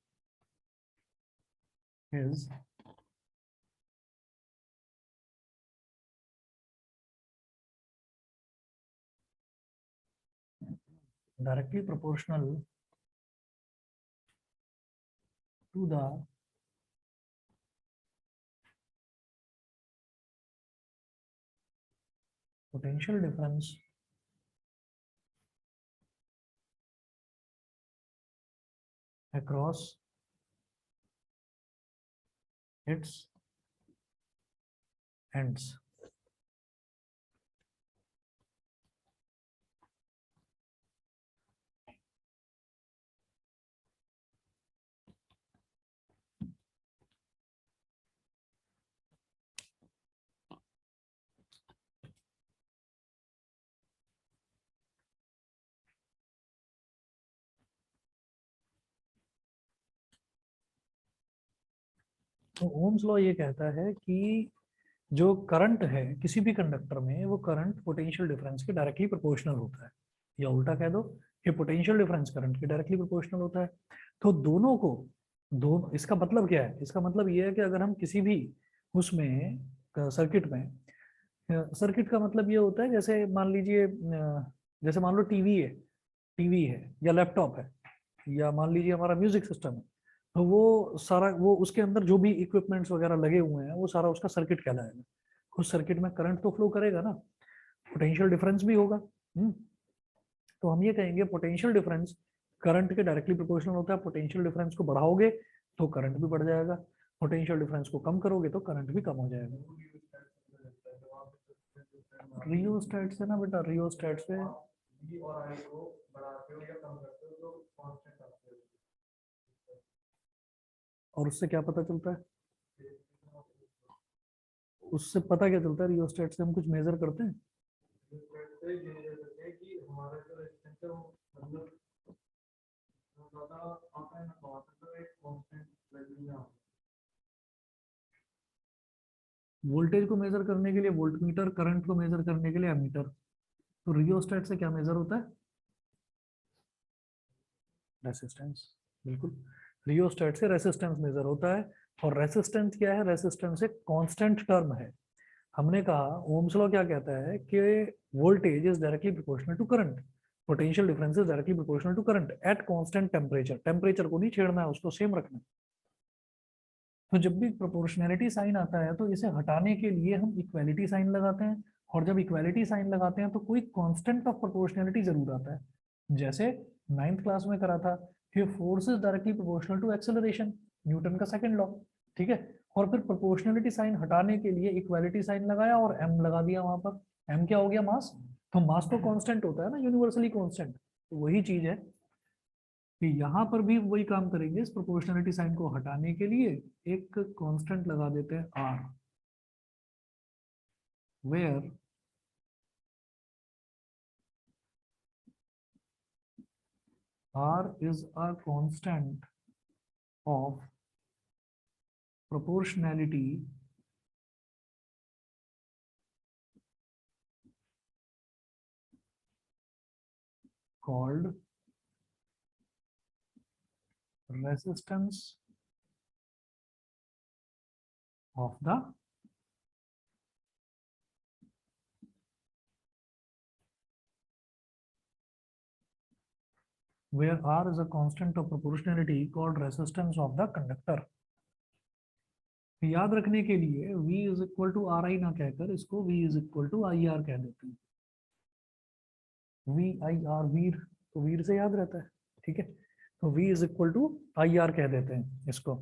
Speaker 1: Is directly proportional to the potential difference across its ends. तो Ohm's law ये कहता है कि जो current है किसी भी conductor में, वो करंट पोटेंशियल डिफरेंस के डायरेक्टली प्रोपोर्शनल होता है, या उल्टा कह दो कि पोटेंशियल डिफरेंस करंट के डायरेक्टली प्रोपोर्शनल होता है। तो दोनों को दो, इसका मतलब क्या है? इसका मतलब ये है कि अगर हम किसी भी उसमें सर्किट में, सर्किट का मतलब ये होता है जैसे मान लीजिए, जैसे मान लो टीवी है या लैपटॉप है, या मान लीजिए हमारा म्यूजिक सिस्टम है, तो वो सारा, वो उसके अंदर जो भी इक्विपमेंट्स वगैरह लगे हुए हैं वो सारा उसका सर्किट कहलाएगा। उस सर्किट में करंट तो फ्लो करेगा ना, पोटेंशियल डिफरेंस भी होगा। तो हम ये कहेंगे पोटेंशियल डिफरेंस करंट के डायरेक्टली प्रोपोर्शनल होता है। पोटेंशियल डिफरेंस को बढ़ाओगे तो करंट भी बढ़ जाएगा, पोटेंशियल डिफरेंस को कम करोगे तो करंट भी कम हो जाएगा। रियोस्टेट से ना बेटा, रियोस्टेट से और उससे क्या पता चलता है? उससे पता क्या चलता है? रियोस्टेट से हम कुछ मेजर करते हैं? वोल्टेज को मेजर करने के लिए वोल्टमीटर, करंट को मेजर करने के लिए एमीटर। तो रियोस्टेट से क्या मेजर होता है? रेसिस्टेंस। बिल्कुल, रियोस्टेट से रेसिस्टेंस मेजर होता है। और रेसिस्टेंस क्या है? रेसिस्टेंस एक कांस्टेंट टर्म है। हमने कहा ओम्स लॉ क्या कहता है कि voltage is directly proportional to current, potential difference is directly proportional to current at constant temperature. Temperature को नहीं छेड़ना है, उसको सेम रखना है। तो जब भी प्रोपोर्शनैलिटी साइन आता है तो इसे हटाने के लिए हम इक्वालिटी साइन लगाते हैं, और जब इक्वालिटी साइन लगाते हैं तो कोई कांस्टेंट ऑफ प्रोपोर्शनैलिटी जरूर आता है। जैसे 9th क्लास में करा था कि force is directly proportional to acceleration, Newton का सेकंड लॉ। ठीक है, और फिर प्रोपोर्शनैलिटी साइन हटाने के लिए इक्वालिटी साइन लगाया और एम लगा दिया वहां पर। एम क्या हो गया? मास। तो मास तो कांस्टेंट होता है ना, यूनिवर्सली कांस्टेंट। तो वही चीज है कि यहाँ पर भी वही काम करेंगे। इस प्रोपोर्शनलिटी साइन को हटाने के लिए एक कांस्टेंट लगा देते हैं R, where R is a constant of proportionality called resistance of the where R is a constant of proportionality called resistance of the conductor। याद रखने के लिए V is equal to R I ना कहकर इसको V is equal to I R कह देते हैं। वी आई आर, वीर, तो वीर से याद रहता है। ठीक है, तो V is equal to I R कह देते हैं इसको।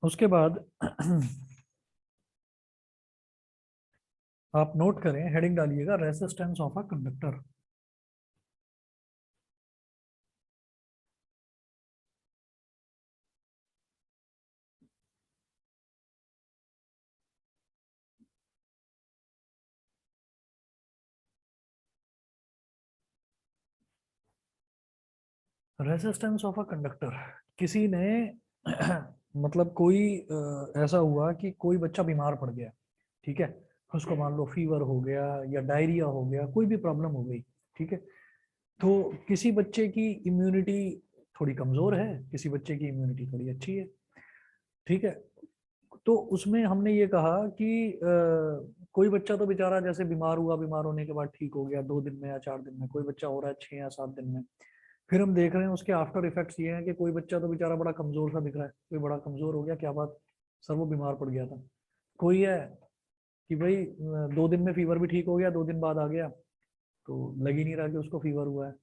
Speaker 1: उसके बाद आप नोट करें, हेडिंग डालिएगा resistance of a conductor. Resistance of a conductor, किसी ने मतलब कोई ऐसा हुआ कि कोई बच्चा बीमार पड़ गया, ठीक है, उसको मान लो फीवर हो गया या डायरिया हो गया, कोई भी प्रॉब्लम हो गई, ठीक है। तो किसी बच्चे की इम्यूनिटी थोड़ी कमजोर है, किसी बच्चे की इम्यूनिटी थोड़ी अच्छी है, ठीक है। तो उसमें हमने ये कहा कि कोई बच्चा तो बेचारा जैसे बीमार हुआ, बीमार होने के बाद ठीक हो गया 2 दिन में या 4 दिन में, कोई बच्चा हो रहा है 6 या 7 दिन में। फिर हम देख रहे हैं उसके आफ्टर इफेक्ट्स ये हैं कि कोई बच्चा तो बेचारा बड़ा कमजोर सा दिख रहा है, कोई बड़ा कमजोर हो गया, क्या बात सर वो बीमार पड़ गया था। कोई है कि भाई 2 दिन में फीवर भी ठीक हो गया, 2 दिन बाद आ गया, तो लग ही नहीं रहा कि उसको फीवर हुआ है,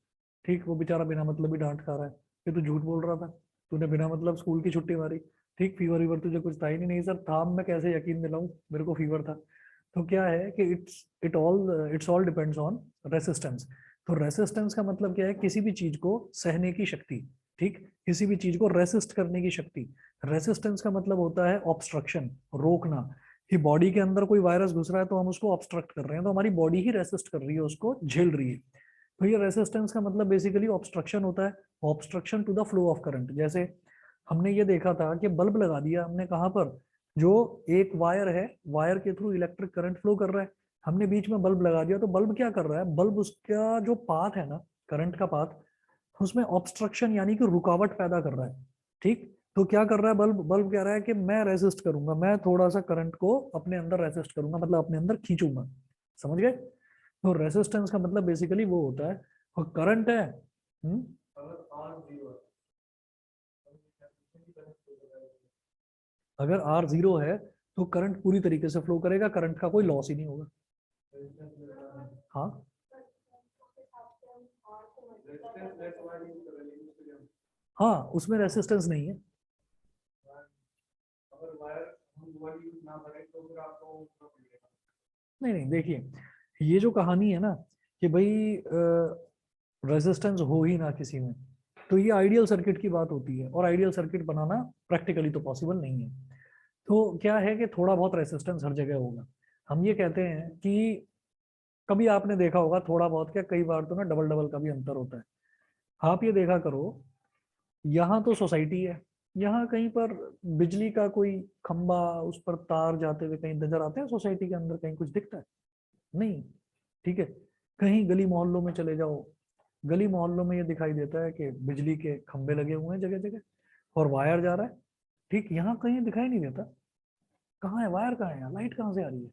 Speaker 1: ठीक, वो बेचारा बिना मतलब ही डांट खा रहा है कि तू झूठ बोल रहा था, तूने बिना मतलब स्कूल की छुट्टी मारी, ठीक, फीवर वीवर तुझे कुछ था ही नहीं। नहीं सर था, मैं कैसे यकीन दिलाऊं, मेरे को फीवर था। तो क्या है कि it's all depends on resistance. तो रेसिस्टेंस का मतलब क्या है, किसी भी चीज को सहने की शक्ति, ठीक, किसी भी चीज को रेसिस्ट करने की शक्ति। रेसिस्टेंस का मतलब होता है ऑब्स्ट्रक्शन, रोकना, कि बॉडी के अंदर कोई वायरस घुस रहा है तो हम उसको ऑब्स्ट्रक्ट कर रहे हैं, तो हमारी बॉडी ही रेसिस्ट कर रही है, उसको झेल रही है। तो ये रेसिस्टेंस का मतलब बेसिकली ऑब्स्ट्रक्शन होता है, obstruction to the flow of current. जैसे हमने ये देखा था कि बल्ब लगा दिया हमने कहाँ पर, जो एक वायर है, वायर के थ्रू इलेक्ट्रिक करंट फ्लो कर रहा है, हमने बीच में बल्ब लगा दिया, तो बल्ब क्या कर रहा है, बल्ब उसका जो पाथ है ना, करंट का पाथ, उसमें ऑब्स्ट्रक्शन यानी कि रुकावट पैदा कर रहा है, ठीक। तो क्या कर रहा है बल्ब, बल्ब कह रहा है कि मैं रेसिस्ट करूंगा, मैं थोड़ा सा करंट को अपने अंदर रेसिस्ट करूंगा, मतलब अपने अंदर खींचूंगा, समझ गए। तो रेसिस्टेंस का मतलब बेसिकली वो होता है, और करंट है। अगर आर जीरो है तो करंट पूरी तरीके से फ्लो करेगा, करंट का कोई लॉस ही नहीं होगा। हाँ, हाँ उसमें रेसिस्टेंस नहीं है। नहीं नहीं, देखिए, ये जो कहानी है ना कि भाई रेजिस्टेंस हो ही ना किसी में, तो ये आइडियल सर्किट की बात होती है, और आइडियल सर्किट बनाना प्रैक्टिकली तो पॉसिबल नहीं है। तो क्या है कि थोड़ा बहुत रेजिस्टेंस हर जगह होगा। हम ये कहते हैं कि कभी आपने देखा होगा थोड़ा बहुत, क्या कई बार तो ना डबल डबल का भी अंतर होता है। आप ये देखा करो, यहाँ तो सोसाइटी है, यहाँ कहीं पर बिजली का कोई खंबा, उस पर तार जाते हुए कहीं नजर आते हैं सोसाइटी के अंदर, कहीं कुछ दिखता है नहीं, ठीक है। कहीं गली मोहल्लों में चले जाओ, गली मोहल्लों में ये दिखाई देता है कि बिजली के खंबे लगे हुए हैं जगह जगह, और वायर जा रहा है, ठीक, यहाँ कहीं दिखाई नहीं देता। कहाँ है वायर, कहाँ है यहाँ, लाइट कहाँ से आ रही है,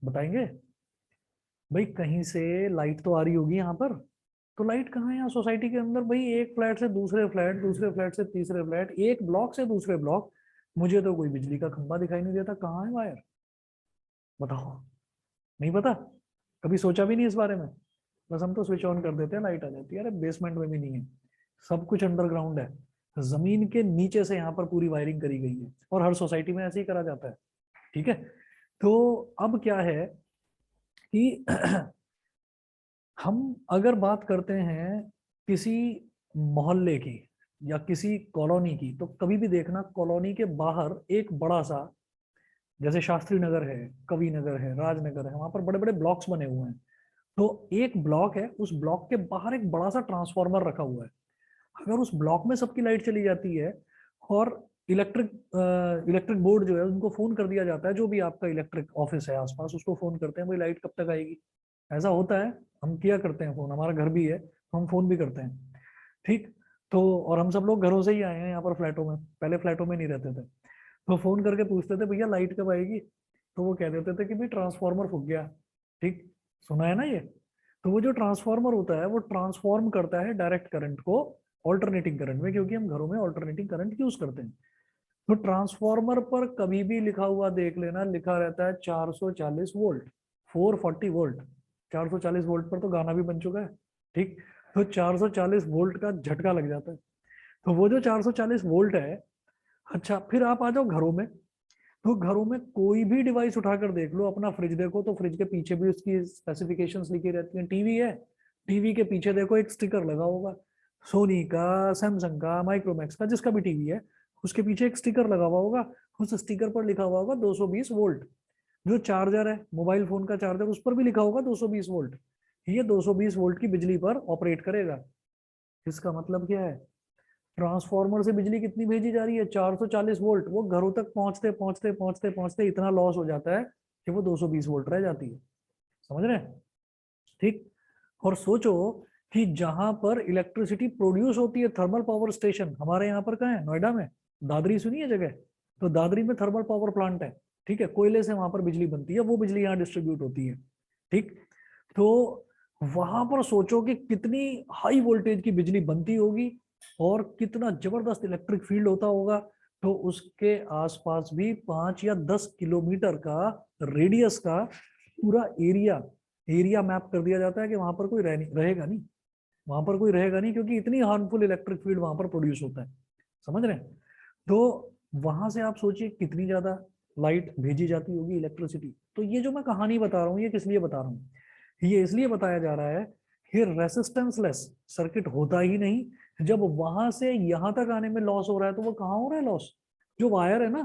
Speaker 1: बताएंगे भाई, कहीं से लाइट तो आ रही होगी यहाँ पर। तो लाइट कहाँ है यहाँ सोसाइटी के अंदर, भाई एक फ्लैट से दूसरे फ्लैट, दूसरे फ्लैट से तीसरे फ्लैट, एक ब्लॉक से दूसरे ब्लॉक, मुझे तो कोई बिजली का खंबा दिखाई नहीं देता, कहाँ है वायर, बताओ। नहीं पता, कभी सोचा भी नहीं इस बारे में, बस हम तो स्विच ऑन कर देते हैं लाइट आ जाती है। अरे बेसमेंट में भी नहीं है, सब कुछ अंडरग्राउंड है, जमीन के नीचे से यहाँ पर पूरी वायरिंग करी गई है, और हर सोसाइटी में ऐसे ही करा जाता है, ठीक है। तो अब क्या है कि हम अगर बात करते हैं किसी मोहल्ले की या किसी कॉलोनी की, तो कभी भी देखना कॉलोनी के बाहर एक बड़ा सा, जैसे शास्त्री नगर है, कवि नगर है, राजनगर है, वहां पर बड़े बड़े ब्लॉक्स बने हुए हैं। तो एक ब्लॉक है, उस ब्लॉक के बाहर एक बड़ा सा ट्रांसफार्मर रखा हुआ है। अगर उस ब्लॉक में सबकी लाइट चली जाती है, और इलेक्ट्रिक इलेक्ट्रिक बोर्ड जो है उनको फोन कर दिया जाता है, जो भी आपका इलेक्ट्रिक ऑफिस है आसपास, उसको फोन करते हैं भाई लाइट कब तक आएगी। ऐसा होता है, हम किया करते हैं फोन, हमारा घर भी है तो हम फोन भी करते हैं, ठीक। तो और हम सब लोग घरों से ही आए हैं यहाँ पर फ्लैटों में, पहले फ्लैटों में नहीं रहते थे, तो फोन करके पूछते थे भैया लाइट कब आएगी, तो वो कह देते थे कि भाई ट्रांसफार्मर फूक गया, ठीक, सुना है ना ये। तो वो जो ट्रांसफार्मर होता है वो ट्रांसफॉर्म करता है डायरेक्ट करंट को ऑल्टरनेटिंग करंट में, क्योंकि हम घरों में ऑल्टरनेटिंग करंट यूज करते हैं। तो ट्रांसफार्मर पर कभी भी लिखा हुआ देख लेना, लिखा रहता है 440 वोल्ट, 440 वोल्ट। 440 वोल्ट पर तो गाना भी बन चुका है, ठीक। तो 440 वोल्ट का झटका लग जाता है। तो वो जो 440 वोल्ट है, अच्छा, फिर आप आ जाओ घरों में। तो घरों में कोई भी डिवाइस उठाकर देख लो, अपना फ्रिज देखो तो फ्रिज के पीछे भी उसकी स्पेसिफिकेशंस लिखी रहती हैं। टीवी है, टीवी के पीछे देखो एक स्टिकर लगा होगा, सोनी का, सैमसंग का, माइक्रोमैक्स का, जिसका भी टीवी है उसके पीछे एक स्टिकर लगा हुआ होगा। उस स्टिकर पर लिखा हुआ होगा 220 वोल्ट। जो चार्जर है, मोबाइल फोन का चार्जर, उस पर भी लिखा होगा 220 वोल्ट। ये 220 वोल्ट की बिजली पर ऑपरेट करेगा। इसका मतलब क्या है? ट्रांसफार्मर से बिजली कितनी भेजी जा रही है? 440 वोल्ट। वो घरों तक पहुंचते पहुंचते पहुंचते पहुंचते इतना लॉस हो जाता है कि वो 220 वोल्ट रह जाती है। समझ रहे हैं? ठीक। और सोचो कि जहां पर इलेक्ट्रिसिटी प्रोड्यूस होती है, थर्मल पावर स्टेशन हमारे यहाँ पर कहाँ है? नोएडा में। दादरी सुनी है जगह? तो दादरी में थर्मल पावर प्लांट है। ठीक है, कोयले से वहां पर बिजली बनती है, वो बिजली यहाँ डिस्ट्रीब्यूट होती है। ठीक। तो वहां पर सोचो कि कितनी हाई वोल्टेज की बिजली बनती होगी और कितना जबरदस्त इलेक्ट्रिक फील्ड होता होगा। तो उसके आसपास भी 5 या 10 किलोमीटर का रेडियस का पूरा एरिया एरिया मैप कर दिया जाता है कि वहां पर कोई रहेगा नहीं। वहां पर कोई रहेगा नहीं, क्योंकि इतनी हार्मफुल इलेक्ट्रिक फील्ड वहां पर प्रोड्यूस होता है। समझ रहे हैं? तो वहां से आप सोचिए कितनी ज्यादा लाइट भेजी जाती होगी, इलेक्ट्रिसिटी। तो ये जो मैं कहानी बता रहा हूँ, ये किस लिए बता रहा हूँ? ये इसलिए बताया जा रहा है कि रेसिस्टेंस लेस सर्किट होता ही नहीं। जब वहां से यहां तक आने में लॉस हो रहा है, तो वो कहाँ हो रहा है लॉस? जो वायर है ना,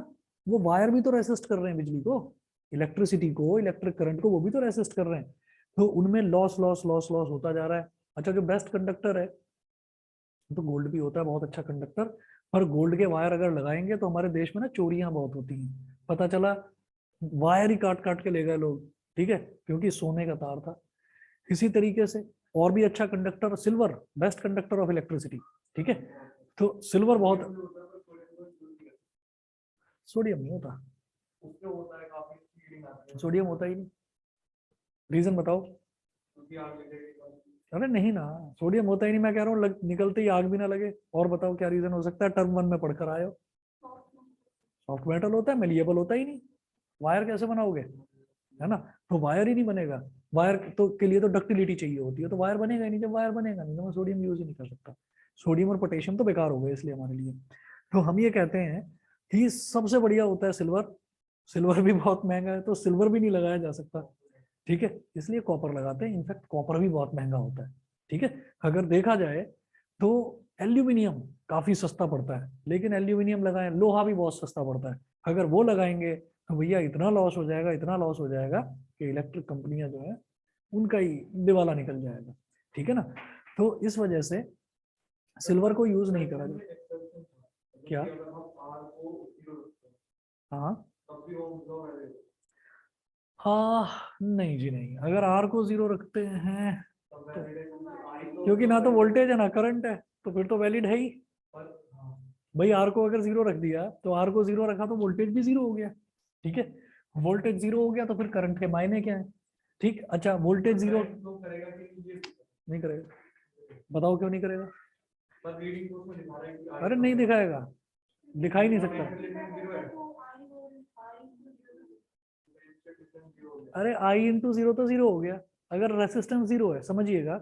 Speaker 1: वो वायर भी तो रेसिस्ट कर रहे हैं बिजली को, इलेक्ट्रिसिटी को, इलेक्ट्रिक करंट को, वो भी तो रेसिस्ट कर रहे हैं। तो उनमें लॉस लॉस लॉस लॉस होता जा रहा है। अच्छा, जो बेस्ट कंडक्टर है तो गोल्ड भी होता है, बहुत अच्छा कंडक्टर। पर गोल्ड के वायर अगर लगाएंगे तो हमारे देश में ना चोरियां बहुत होती हैं। पता चला वायर ही काट काट के ले गए लोग। ठीक है, क्योंकि सोने का तार था। इसी तरीके से और भी अच्छा conductor silver, best conductor of electricity. ठीक है, तो सिल्वर बहुत। सोडियम नहीं होता, सोडियम होता ही नहीं। रीजन बताओ। अरे नहीं ना, सोडियम होता ही नहीं। मैं कह रहा हूँ निकलते ही आग भी ना लगे। और बताओ क्या रीजन हो सकता है? टर्म 1 में पढ़कर आए हो। सॉफ्ट मेटल होता है, मेलिएबल होता ही नहीं। वायर कैसे बनाओगे? है ना? तो वायर ही नहीं बनेगा। वायर तो के लिए तो डक्टिलिटी चाहिए होती है, तो वायर बनेगा ही नहीं। जब वायर बनेगा नहीं तो मैं सोडियम यूज ही नहीं कर सकता। सोडियम और पोटेशियम तो बेकार हो गए इसलिए हमारे लिए। तो हम ये कहते हैं कि सबसे बढ़िया होता है सिल्वर। सिल्वर भी बहुत महंगा है, तो सिल्वर भी नहीं लगाया जा सकता। ठीक है, इसलिए कॉपर लगाते हैं। इनफैक्ट कॉपर भी बहुत महंगा होता है। ठीक है, अगर देखा जाए तो एल्यूमिनियम काफी सस्ता पड़ता है, लेकिन एल्यूमिनियम लगाएं, लोहा भी बहुत सस्ता पड़ता है। अगर वो लगाएंगे तो भैया इतना लॉस हो जाएगा, इतना लॉस हो जाएगा कि इलेक्ट्रिक कंपनियां जो है उनका ही दिवाला निकल जाएगा। ठीक है ना? तो इस वजह से सिल्वर को यूज नहीं करा जाए। क्या? हाँ हाँ, नहीं जी नहीं। अगर आर को जीरो रखते हैं तो, क्योंकि ना तो वोल्टेज है ना करंट है, तो फिर तो वैलिड है ही। भाई आर को अगर जीरो रख दिया तो आर को जीरो रखा तो वोल्टेज भी जीरो हो गया। ठीक है, वोल्टेज जीरो हो गया तो फिर करंट के मायने क्या है? ठीक। अच्छा, वोल्टेज जीरो नहीं करेगा। बताओ क्यों नहीं करेगा? अरे नहीं दिखाएगा, दिखा ही नहीं सकता। अरे आई इंटू जीरो तो जीरो हो गया। अगर रेसिस्टेंस जीरो है, समझिएगा,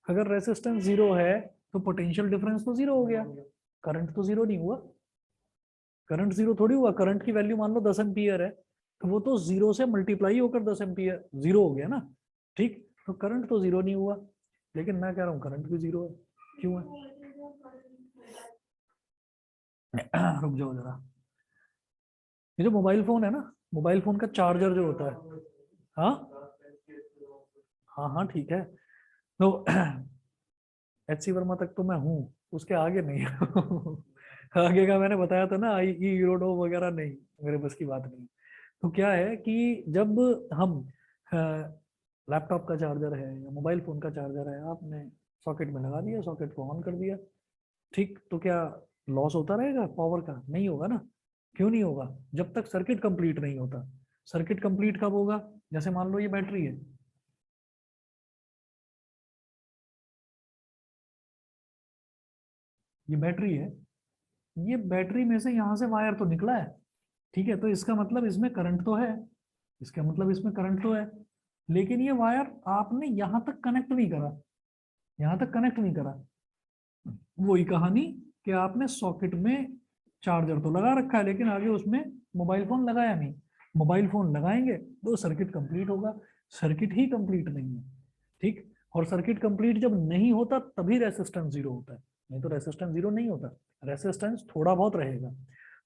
Speaker 1: अगर रेसिस्टेंस जीरो है तो पोटेंशियल डिफरेंस तो जीरो हो गया। करंट तो जीरो नहीं हुआ। करंट जीरो थोड़ी हुआ। करंट की वैल्यू मान लो 10 एम्पियर है, तो वो तो जीरो से मल्टीप्लाई होकर 10 एम्पियर जीरो हो गया ना। ठीक, तो करंट तो जीरो नहीं हुआ। लेकिन मैं कह रहा हूँ करंट भी जीरो है। क्यों है? रुक जाओ जरा। ये जो मोबाइल फोन है ना, मोबाइल फोन का चार्जर जो होता है। हाँ हाँ हाँ, ठीक है। तो एच सी वर्मा तक तो मैं हूँ, उसके आगे नहीं हूँ। आगे का मैंने बताया था ना, आई ई यूरोडो वगैरह नहीं, मेरे बस की बात नहीं। तो क्या है कि जब हम लैपटॉप का चार्जर है या मोबाइल फोन का चार्जर है, आपने सॉकेट में लगा दिया, सॉकेट को ऑन कर दिया। ठीक, तो क्या लॉस होता रहेगा पावर का? नहीं होगा ना। क्यों नहीं होगा? जब तक सर्किट कंप्लीट नहीं होता। सर्किट कंप्लीट कब होगा? जैसे मान लो ये बैटरी है, ये बैटरी है, ये बैटरी में से यहाँ से वायर तो निकला है। ठीक है, तो इसका मतलब इसमें करंट तो है। इसका मतलब इसमें करंट तो है। लेकिन ये वायर आपने यहाँ तक कनेक्ट नहीं करा, यहाँ तक कनेक्ट नहीं करा। वही कहानी कि आपने सॉकेट में चार्जर तो लगा रखा है लेकिन आगे उसमें मोबाइल फोन लगाया नहीं। मोबाइल फोन लगाएंगे तो सर्किट कंप्लीट होगा, सर्किट ही कंप्लीट नहीं है। ठीक, और सर्किट कंप्लीट जब नहीं होता तभी रेसिस्टेंस जीरो होता है, नहीं तो रेसिस्टेंस जीरो नहीं होता, रेसिस्टेंस थोड़ा बहुत रहेगा।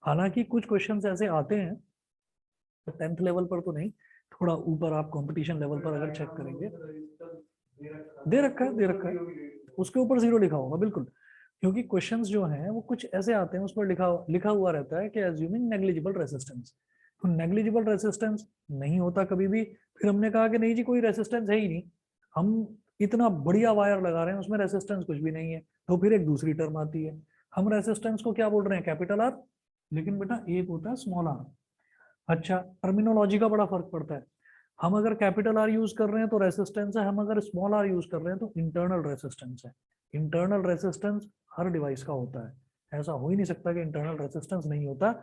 Speaker 1: हालांकि कुछ क्वेश्चंस ऐसे आते हैं, तो 10th लेवल पर तो नहीं, थोड़ा ऊपर आप कंपटीशन लेवल पर अगर चेक करेंगे, दे रखा है, दे रखा है, उसके ऊपर जीरो लिखा होगा बिल्कुल। क्योंकि क्वेश्चंस जो हैं वो कुछ ऐसे आते हैं, उस पर लिखा लिखा हुआ रहता है कि अज्यूमिंग नेग्लिजिबल रेसिस्टेंस। तो नेग्लिजिबल रेसिस्टेंस नहीं होता कभी भी। फिर हमने कहा कि नहीं जी कोई रेसिस्टेंस है ही नहीं, हम इतना बढ़िया वायर लगा रहे हैं उसमें रेसिस्टेंस कुछ भी नहीं है, तो फिर एक दूसरी टर्म आती है। हम रेसिस्टेंस को क्या बोल रहे हैं, कैपिटल आर, लेकिन बेटा एक होता है स्मॉल आर। अच्छा, टर्मिनोलॉजी का बड़ा फर्क पड़ता है। हम अगर कैपिटल आर यूज कर रहे हैं तो रेसिस्टेंस है, हम अगर स्मॉल आर यूज कर रहे हैं तो इंटरनल रेसिस्टेंस है। इंटरनल रेसिस्टेंस हर डिवाइस का होता है, ऐसा हो ही नहीं सकता कि इंटरनल रेसिस्टेंस नहीं होता।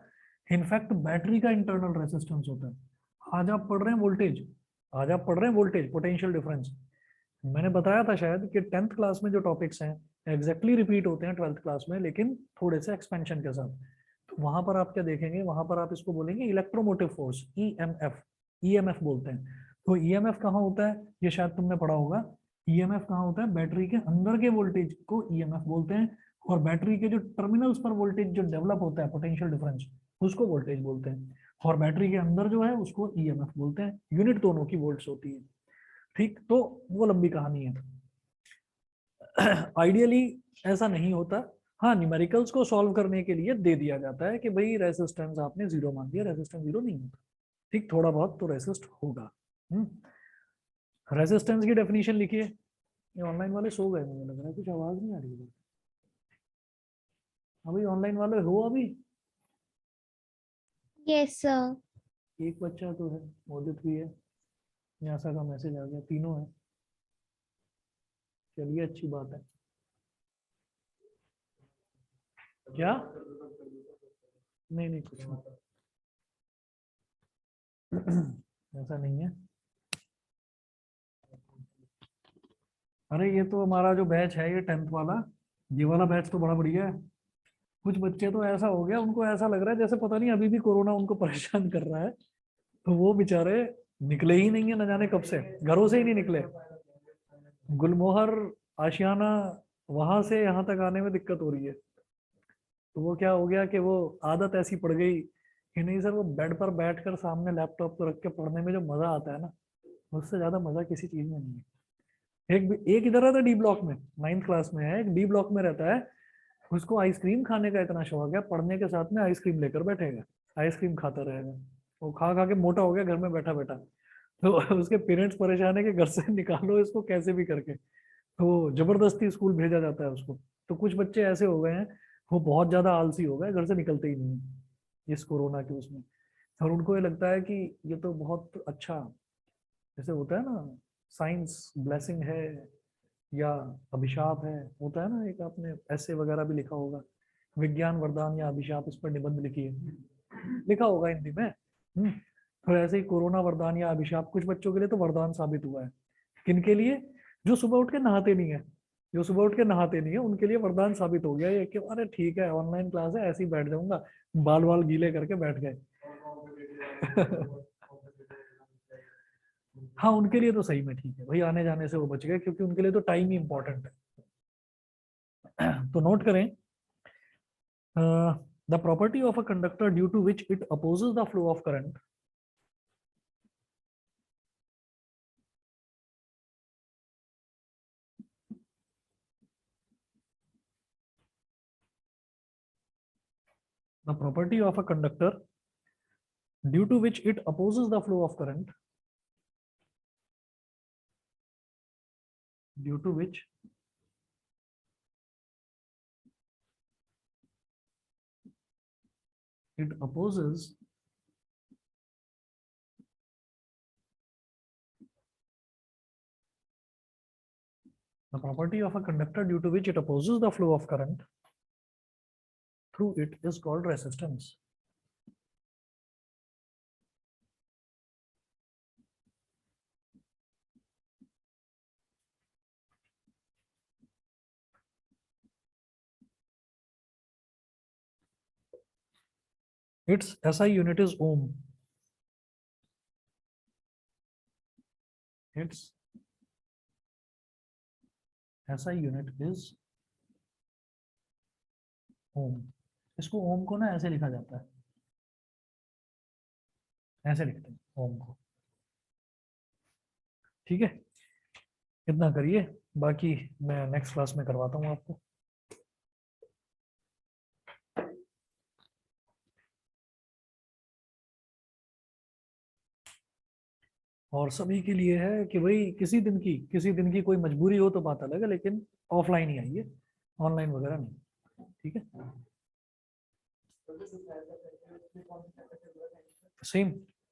Speaker 1: इनफैक्ट बैटरी का इंटरनल रेसिस्टेंस होता है। आज आप पढ़ रहे हैं वोल्टेज, आज आप पढ़ रहे हैं वोल्टेज पोटेंशियल डिफरेंस, मैंने बताया था शायद कि 10th क्लास में जो टॉपिक्स हैं एग्जैक्टली रिपीट होते हैं 12th क्लास में, लेकिन थोड़े से एक्सपेंशन के साथ। तो वहां पर आप क्या देखेंगे, वहां पर आप इसको बोलेंगे इलेक्ट्रोमोटिव फोर्स, ईएमएफ, ईएमएफ बोलते हैं। तो ईएमएफ कहाँ होता है, ये शायद तुमने पढ़ा होगा। ईएमएफ कहाँ होता है, बैटरी के अंदर के वोल्टेज को ईएमएफ बोलते हैं, और बैटरी के जो टर्मिनल्स पर वोल्टेज जो डेवलप होता है पोटेंशियल डिफरेंस, उसको वोल्टेज बोलते हैं। और बैटरी के अंदर जो है उसको ईएमएफ बोलते हैं। यूनिट दोनों की वोल्ट्स होती है। ठीक, तो वो लंबी कहानी है। आइडियली ऐसा नहीं होता। हाँ, न्यूमेरिकल्स को सॉल्व करने के लिए दे दिया जाता है कि भाई रेसिस्टेंस आपने जीरो मान दिया, रेसिस्टेंस जीरो नहीं होता। ठीक, थोड़ा बहुत तो रेसिस्ट होगा। रेसिस्टेंस की डेफिनेशन लिखिए। ये ऑनलाइन वाले सो गए, मुझे लग रहा है कुछ आवाज नहीं आ रही है। अभी ऑनलाइन वाले हो अभी?
Speaker 2: Yes, sir.
Speaker 1: एक बच्चा तो है, मोदित भी है, न्यासा का मैसेज आ गया, तीनों है। चलिए अच्छी बात है। क्या? नहीं नहीं कुछ नहीं। ऐसा नहीं है। अरे ये तो हमारा जो बैच है ये 10th वाला, ये वाला बैच तो बड़ा बढ़िया है। कुछ बच्चे तो ऐसा हो गया, उनको ऐसा लग रहा है जैसे पता नहीं अभी भी कोरोना उनको परेशान कर रहा है। तो वो बेचारे निकले ही नहीं है, न जाने कब से घरों से ही नहीं निकले। गुलमोहर, आशियाना, वहां से यहाँ तक आने में दिक्कत हो रही है। तो वो क्या हो गया कि वो आदत ऐसी पड़ गई कि नहीं सर, वो बेड पर बैठकर सामने लैपटॉप को रख के पढ़ने में जो मजा आता है ना, उससे ज्यादा मजा किसी चीज में नहीं है। एक इधर रहता है डी ब्लॉक में, 9th क्लास में है, एक डी ब्लॉक में रहता है। उसको आइसक्रीम खाने का इतना शौक है, पढ़ने के साथ में आइसक्रीम लेकर बैठेगा, आइसक्रीम खाता रहेगा। वो खा खा के मोटा हो गया घर में बैठा बैठा। तो उसके पेरेंट्स परेशान है कि घर से निकालो इसको कैसे भी करके। तो जबरदस्ती स्कूल भेजा जाता है उसको। तो कुछ बच्चे ऐसे हो गए हैं, वो बहुत ज्यादा आलसी हो गए, घर से निकलते ही नहीं है इस कोरोना के उसमें। और उनको ये लगता है कि ये तो बहुत अच्छा, जैसे होता है ना, साइंस ब्लेसिंग है या अभिशाप है, होता है ना, एक आपने ऐसे वगैरह भी लिखा होगा, विज्ञान वरदान या अभिशाप, इस पर निबंध लिखिए, लिखा होगा हिंदी में। तो ऐसे ही कोरोना वरदान या अभिशाप कुछ बच्चों के लिए तो वरदान साबित हुआ है। किनके लिए? जो सुबह उठ के नहाते नहीं है, जो सुबह उठ के नहाते नहीं है उनके लिए वरदान साबित हो गया ये कि अरे ठीक है ऑनलाइन क्लास है, ऐसे ही बैठ जाऊंगा, बाल बाल गीले करके बैठ गए। हाँ, उनके लिए तो सही में ठीक है भाई, आने जाने से वो बच गए, क्योंकि उनके लिए तो टाइम ही इंपॉर्टेंट है। तो नोट करें, the property of a conductor due to which it opposes the flow of current, the property of a conductor due to which it opposes the flow of current, due to which it opposes the property of a conductor due to which it opposes the flow of current through it is called resistance. its SI unit is ohm. Its SI unit is ओम। इसको ओम को ना ऐसे लिखा जाता है, ऐसे लिखते हैं ओम को। ठीक है, इतना करिए, बाकी मैं नेक्स्ट क्लास में करवाता हूँ आपको। और सभी के लिए है कि भाई किसी दिन की कोई मजबूरी हो तो बात अलग है, लेकिन ऑफलाइन ही आइए, ऑनलाइन वगैरह नहीं। ठीक है, सेम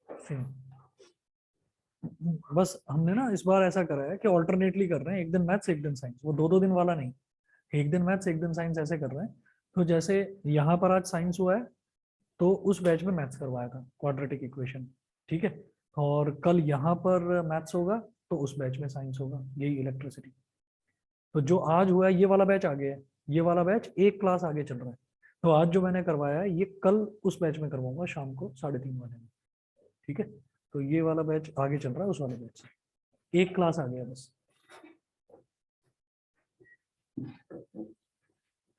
Speaker 1: सेम। बस हमने ना इस बार ऐसा करा है कि ऑल्टरनेटली कर रहे हैं, एक दिन मैथ्स एक दिन साइंस, वो दो दो दिन वाला नहीं, एक दिन मैथ्स एक दिन साइंस ऐसे कर रहे हैं। तो जैसे यहाँ पर आज साइंस हुआ है, तो उस बैच में मैथ्स करवाया था क्वाड्रेटिक इक्वेशन। ठीक है, और कल यहाँ पर मैथ्स होगा, तो उस बैच में साइंस होगा, यही इलेक्ट्रिसिटी। तो जो आज हुआ है ये वाला बैच आगे है, ये वाला बैच एक क्लास आगे चल रहा है। तो आज जो मैंने करवाया है ये कल उस बैच में करवाऊंगा शाम को 3:30 वाले में। ठीक है, तो ये वाला बैच आगे चल रहा है उस वाले बैच से, एक क्लास आ गया बस।